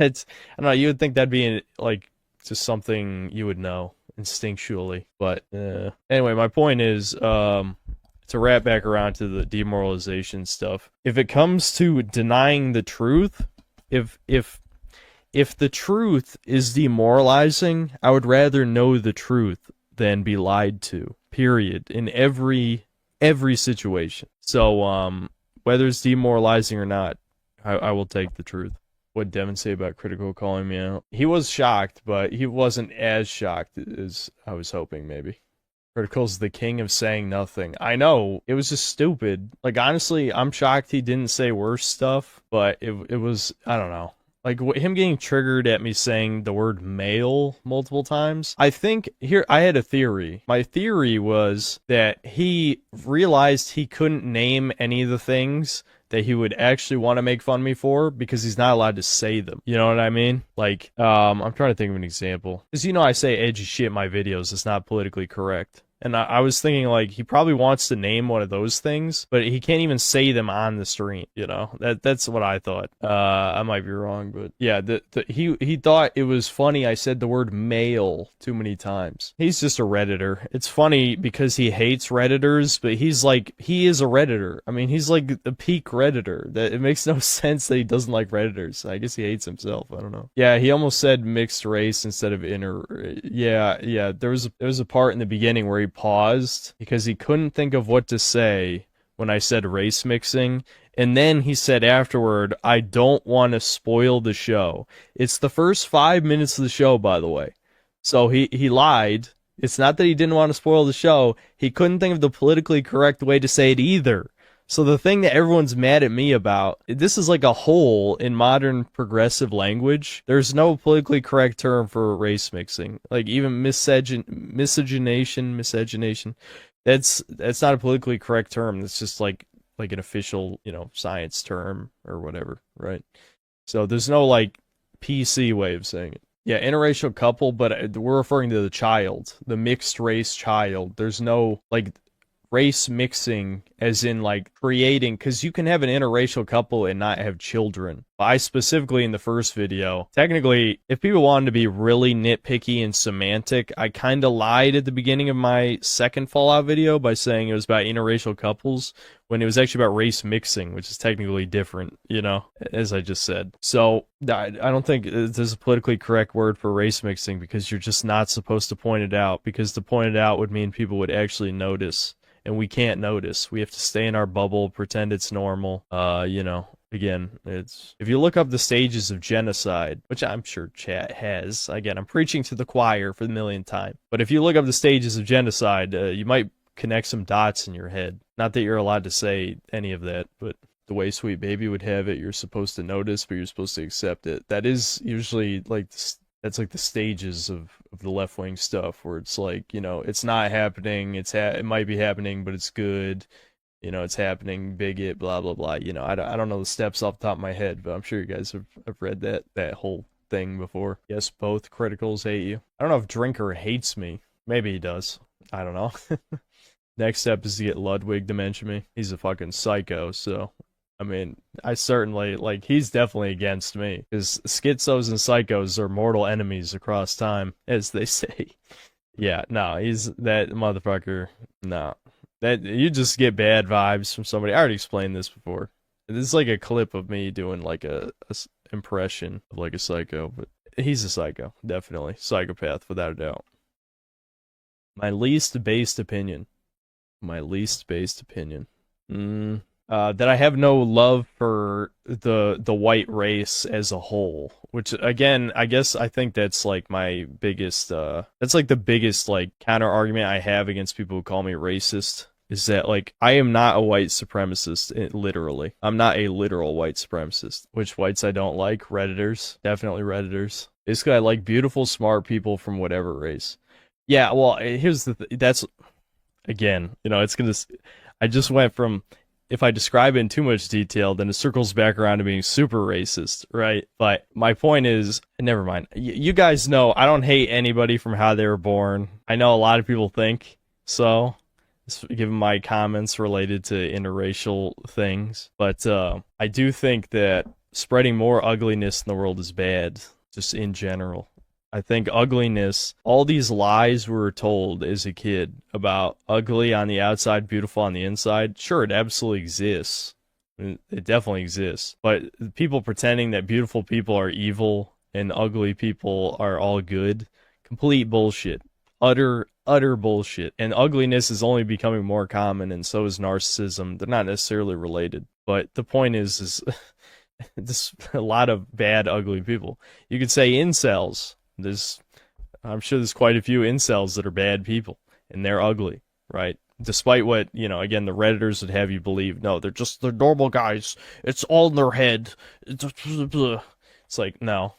I don't know, you would think that'd be like just something you would know instinctually. But anyway, my point is, to wrap back around to the demoralization stuff, if it comes to denying the truth, if if the truth is demoralizing, I would rather know the truth than be lied to. Period. In every situation. So whether it's demoralizing or not, I will take the truth. What did Devin say about Critical calling me out? He was shocked, but he wasn't as shocked as I was hoping, maybe. Critical's the king of saying nothing. I know, it was just stupid. Like, honestly, I'm shocked he didn't say worse stuff, but it was, I don't know. Like, him getting triggered at me saying the word male multiple times. I think, here, I had a theory. My theory was that he realized he couldn't name any of the things that he would actually want to make fun of me for because he's not allowed to say them. You know what I mean? Like, I'm trying to think of an example. Because, you know, I say edgy shit in my videos. It's not politically correct. And I was thinking, like, he probably wants to name one of those things, but he can't even say them on the stream, you know? That's what I thought. I might be wrong, but yeah, he thought it was funny I said the word male too many times. He's just a Redditor. It's funny because he hates Redditors, but he is a Redditor. I mean, he's like the peak Redditor. That it makes no sense that he doesn't like Redditors. I guess he hates himself. I don't know. Yeah, he almost said mixed race instead of yeah. There was a part in the beginning where he paused because he couldn't think of what to say when I said race mixing, and then he said afterward, I don't want to spoil the show. It's the first 5 minutes of the show, by the way. So he lied. It's not that he didn't want to spoil the show. He couldn't think of the politically correct way to say it either. So the thing that everyone's mad at me about, this is like a hole in modern progressive language. There's no politically correct term for race mixing. Like even miscegenation, that's not a politically correct term. It's just like an official, you know, science term or whatever, right? So there's no like PC way of saying it. Yeah, interracial couple, but we're referring to the child, the mixed race child. There's no like race mixing as in like creating, because you can have an interracial couple and not have children. I specifically in the first video, technically, if people wanted to be really nitpicky and semantic, I kind of lied at the beginning of my second Fallout video by saying it was about interracial couples when it was actually about race mixing, which is technically different, you know, as I just said. So I don't think there's a politically correct word for race mixing because you're just not supposed to point it out, because to point it out would mean people would actually notice. And we can't notice. We have to stay in our bubble, pretend it's normal. You know, again, it's if you look up the stages of genocide, which I'm sure chat has. Again, I'm preaching to the choir for the millionth time. But if you look up the stages of genocide, you might connect some dots in your head. Not that you're allowed to say any of that, but the way Sweet Baby would have it, you're supposed to notice, but you're supposed to accept it. That is usually like that's like the stages of the left-wing stuff where it's like, you know, it's not happening, it might be happening, but it's good, you know, it's happening, bigot, blah, blah, blah. You know, I don't know the steps off the top of my head, but I'm sure you guys have read that whole thing before. Yes, both criticals hate you. I don't know if Drinker hates me. Maybe he does. I don't know. Next step is to get Ludwig to mention me. He's a fucking psycho, so... I mean, I certainly, like, he's definitely against me, because schizos and psychos are mortal enemies across time, as they say. Yeah, no, he's that motherfucker, no. That, you just get bad vibes from somebody. I already explained this before. This is like a clip of me doing, like, a impression of, like, a psycho, but he's a psycho, definitely. Psychopath, without a doubt. My least based opinion. That I have no love for the white race as a whole, which again, I think that's like my biggest, that's like the biggest like counter argument I have against people who call me racist, is that like, I am not a white supremacist, literally. I'm not a literal white supremacist. Which whites I don't like? Redditors. Definitely Redditors. Basically, I like beautiful, smart people from whatever race. Yeah, well, here's the that's, again, you know, I just went from, if I describe it in too much detail, then it circles back around to being super racist, right? But my point is, never mind. You guys know I don't hate anybody from how they were born. I know a lot of people think so, given my comments related to interracial things. But I do think that spreading more ugliness in the world is bad, just in general. I think ugliness, all these lies we were told as a kid about ugly on the outside, beautiful on the inside, sure, it absolutely exists. It definitely exists. But people pretending that beautiful people are evil and ugly people are all good. Complete bullshit. Utter bullshit. And ugliness is only becoming more common, and so is narcissism. They're not necessarily related. But the point is there's a lot of bad, ugly people. You could say incels. I'm sure there's quite a few incels that are bad people, and they're ugly, right? Despite what, again, the Redditors would have you believe. No, they're normal guys. It's all in their head. It's like, no.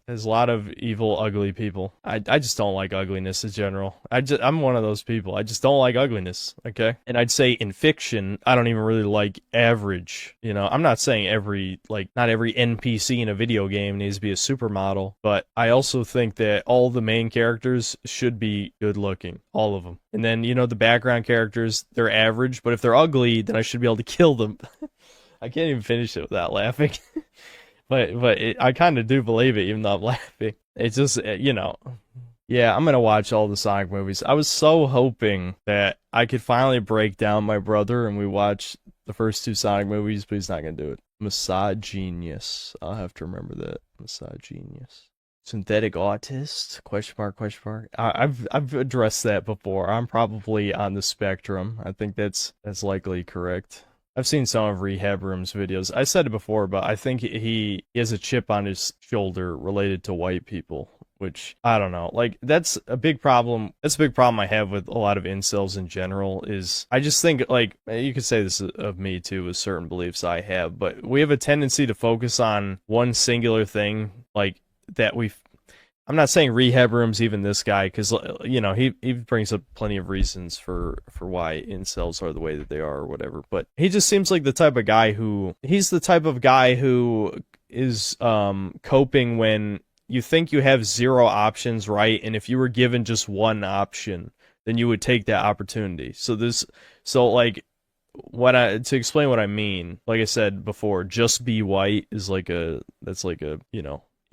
There's a lot of evil, ugly people. I just don't like ugliness in general. I'm one of those people. I just don't like ugliness, okay? And I'd say in fiction, I don't even really like average. I'm not saying not every NPC in a video game needs to be a supermodel, but I also think that all the main characters should be good looking. All of them. And then, the background characters, they're average, but if they're ugly, then I should be able to kill them. I can't even finish it without laughing. But I kind of do believe it, even though I'm laughing. It's just, yeah, I'm going to watch all the Sonic movies. I was so hoping that I could finally break down my brother and we watch the first 2 Sonic movies, but he's not going to do it. Misogynist. I'll have to remember that. Misogynist. Synthetic autist? Question mark. I've addressed that before. I'm probably on the spectrum. I think that's likely correct. I've seen some of Rehab Room's videos. I said it before, but I think he has a chip on his shoulder related to white people, which, I don't know. Like, that's a big problem. That's a big problem I have with a lot of incels in general, is I just think, like, you could say this of me too, with certain beliefs I have, but we have a tendency to focus on one singular thing, like, that I'm not saying Rehab Room's even this guy, because, he brings up plenty of reasons for why incels are the way that they are or whatever, but he just seems like the type of guy who is coping when you think you have 0 options, right? And if you were given just one option, then you would take that opportunity. To explain what I mean, like I said before, just be white is that's like a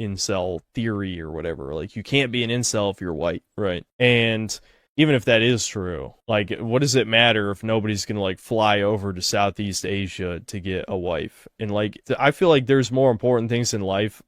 incel theory or whatever. Like, you can't be an incel if you're white, right? And even if that is true, like, what does it matter if nobody's gonna fly over to Southeast Asia to get a wife? And I feel like there's more important things in life,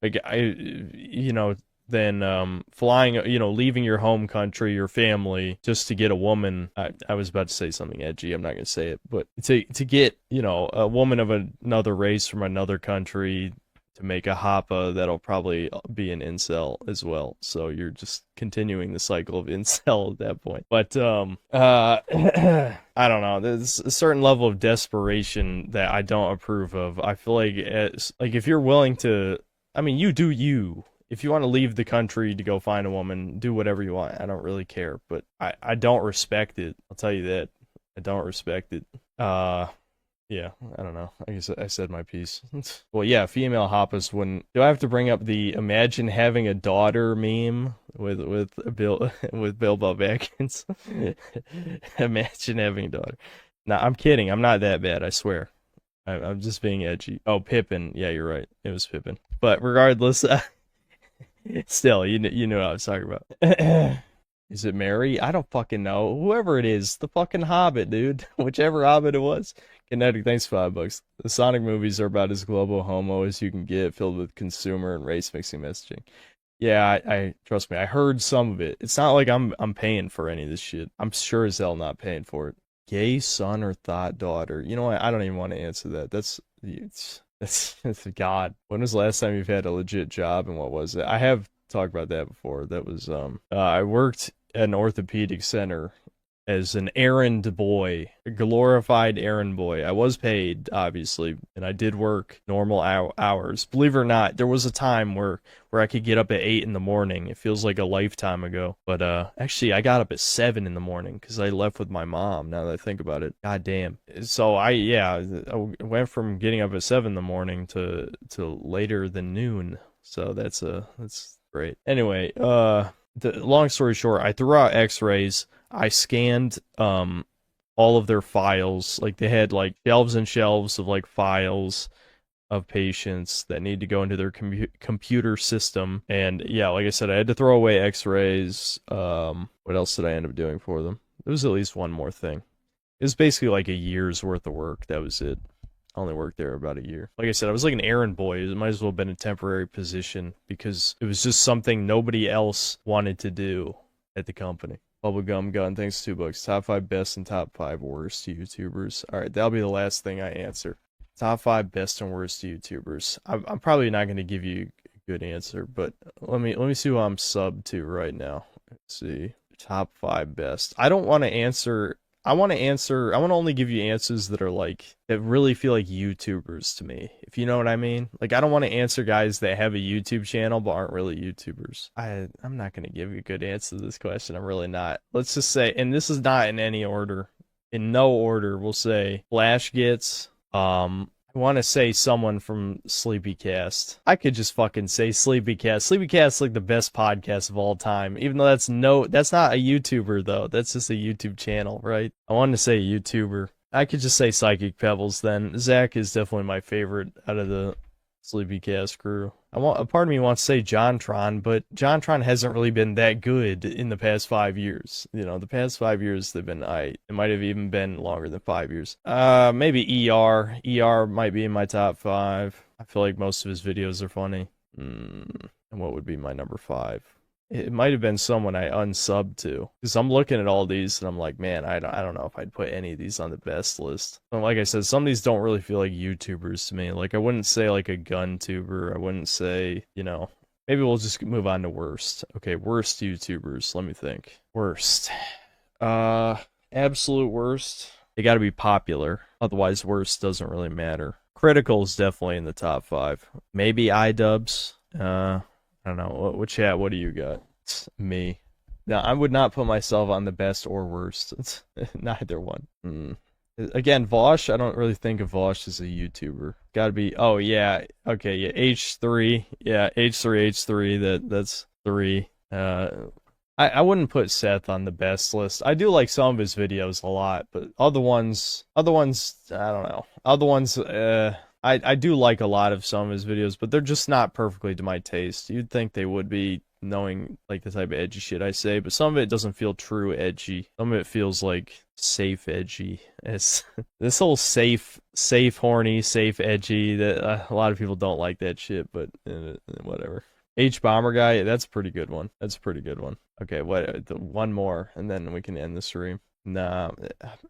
than flying, leaving your home country, your family, just to get a woman. I was about to say something edgy, I'm not gonna say it, but to get, a woman of another race from another country to make a hoppa that'll probably be an incel as well. So you're just continuing the cycle of incel at that point. But I don't know. There's a certain level of desperation that I don't approve of. I feel like if you're willing to, you do you. If you want to leave the country to go find a woman, do whatever you want. I don't really care, but I don't respect it. I'll tell you that. I don't respect it. Yeah, I don't know. I guess I said my piece. Well, yeah, female hoppas wouldn't. Do I have to bring up the imagine having a daughter meme with Bilbo Baggins? Imagine having a daughter. No, I'm kidding. I'm not that bad, I swear. I'm just being edgy. Oh, Pippin. Yeah, you're right. It was Pippin. But regardless, still, you knew what I was talking about. Is it Mary? I don't fucking know. Whoever it is, the fucking Hobbit, dude. Whichever Hobbit it was. Kinetic, thanks $5. The Sonic movies are about as global homo as you can get, filled with consumer and race mixing messaging. Yeah, I trust me. I heard some of it. It's not like I'm paying for any of this shit. I'm sure as hell not paying for it. Gay son or thought daughter? You know what? I don't even want to answer that. That's God. When was the last time you've had a legit job, and what was it? I have talked about that before. That was I worked at an orthopedic center as an errand boy, a glorified errand boy. I was paid, obviously, and I did work normal hours. Believe it or not, there was a time where I could get up at 8 in the morning. It feels like a lifetime ago. But actually, I got up at 7 in the morning because I left with my mom, now that I think about it. God damn. So I went from getting up at 7 in the morning to later than noon. So that's great. Anyway, long story short, I threw out x-rays. I scanned all of their files. Like, they had shelves and shelves of files of patients that need to go into their computer system. And yeah, like I said, I had to throw away x-rays. What else did I end up doing for them? There was at least one more thing. It was basically a year's worth of work. That was it. I only worked there about a year. Like I said, I was like an errand boy. It might as well have been a temporary position because it was just something nobody else wanted to do at the company. Bubblegum Gun, thanks $2. Top 5 best and top 5 worst YouTubers. All right, that'll be the last thing I answer. Top 5 best and worst YouTubers. I'm probably not going to give you a good answer, but let me see who I'm subbed to right now. Let's see. Top 5 best. I don't want to answer. I want to only give you answers that are like, that really feel like YouTubers to me, if you know what I mean. Like, I don't want to answer guys that have a YouTube channel but aren't really YouTubers. I'm not going to give you a good answer to this question. I'm really not. Let's just say, and this is not in any order. In no order, we'll say Flash Gets, I want to say someone from Sleepycast. I could just fucking say Sleepycast. Sleepycast's like the best podcast of all time. Even though that's not a YouTuber though. That's just a YouTube channel, right? I wanted to say YouTuber. I could just say Psychic Pebbles then. Zach is definitely my favorite out of the Sleepycast crew. A part of me wants to say JonTron, but JonTron hasn't really been that good in the past 5 years. You know, the past 5 years they've been it might have even been longer than 5 years. Maybe ER. ER might be in my top 5. I feel like most of his videos are funny. And what would be my number 5? It might have been someone I unsubbed to. Because I'm looking at all these and I'm like, man, I don't know if I'd put any of these on the best list. And like I said, some of these don't really feel like YouTubers to me. Like, I wouldn't say like a gun tuber. I wouldn't say, you know, maybe we'll just move on to worst. Okay, worst YouTubers. Let me think. Worst. Absolute worst. They gotta be popular. Otherwise, worst doesn't really matter. Critical is definitely in the top 5. Maybe iDubbbz. I don't know. What chat? What do you got? It's me. Now, I would not put myself on the best or worst. It's neither one. Again, Vosh, I don't really think of Vosh as a YouTuber. Gotta be. Oh yeah. Okay. Yeah. H3. Yeah. H3. That's 3. I wouldn't put Seth on the best list. I do like some of his videos a lot, but other ones, I don't know. Other ones, I do like a lot of some of his videos, but they're just not perfectly to my taste. You'd think they would be, knowing like the type of edgy shit I say, but some of it doesn't feel true edgy. Some of it feels like safe edgy. It's this whole safe horny, safe edgy, that a lot of people don't like that shit, but whatever. H Bomber guy, that's a pretty good one. That's a pretty good one. Okay, one more, and then we can end the stream. Nah,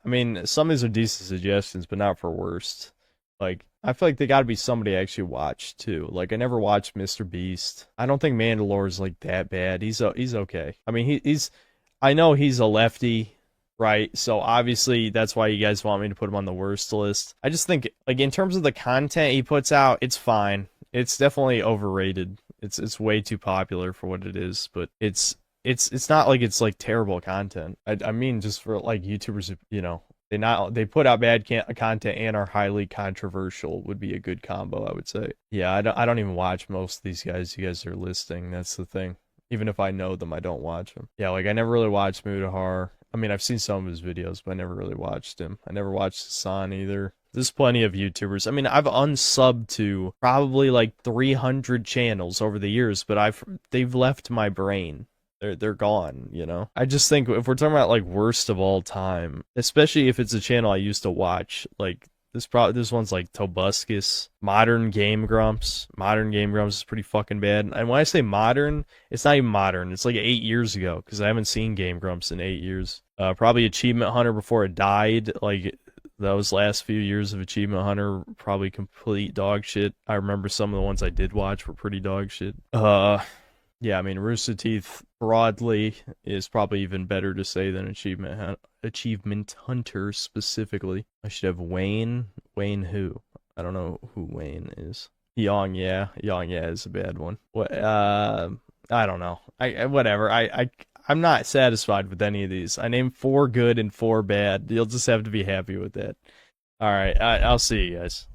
I mean, some of these are decent suggestions, but not for worst. Like, I feel like they gotta be somebody I actually watch too. Like, I never watched Mr. Beast. I don't think Mandalore's like that bad. He's okay. I mean, I know he's a lefty, right? So obviously that's why you guys want me to put him on the worst list. I just think, like, in terms of the content he puts out, it's fine. It's definitely overrated. It's way too popular for what it is, but it's not like it's like terrible content. I mean, just for like YouTubers, you know, they put out bad content and are highly controversial would be a good combo, I would say. Yeah, I don't even watch most of these guys you guys are listing. That's the thing. Even if I know them, I don't watch them. Yeah, like I never really watched Mutahar. I mean, I've seen some of his videos, but I never really watched him. I never watched Hassan either. There's plenty of YouTubers. I mean, I've unsubbed to probably like 300 channels over the years, but they've left my brain. They're gone, you know? I just think if we're talking about like worst of all time, especially if it's a channel I used to watch, like this one's like Tobuscus, Modern Game Grumps. Modern Game Grumps is pretty fucking bad. And when I say modern, it's not even modern. It's like 8 years ago, because I haven't seen Game Grumps in 8 years. Probably Achievement Hunter before it died. Like, those last few years of Achievement Hunter, probably complete dog shit. I remember some of the ones I did watch were pretty dog shit. Yeah, I mean, Rooster Teeth broadly is probably even better to say than Achievement Hunter specifically. I should have Wayne. Wayne who? I don't know who Wayne is. Yong, yeah. Yong, yeah is a bad one. What? I don't know. Whatever. I'm not satisfied with any of these. I named 4 good and 4 bad. You'll just have to be happy with that. All right. I'll see you guys.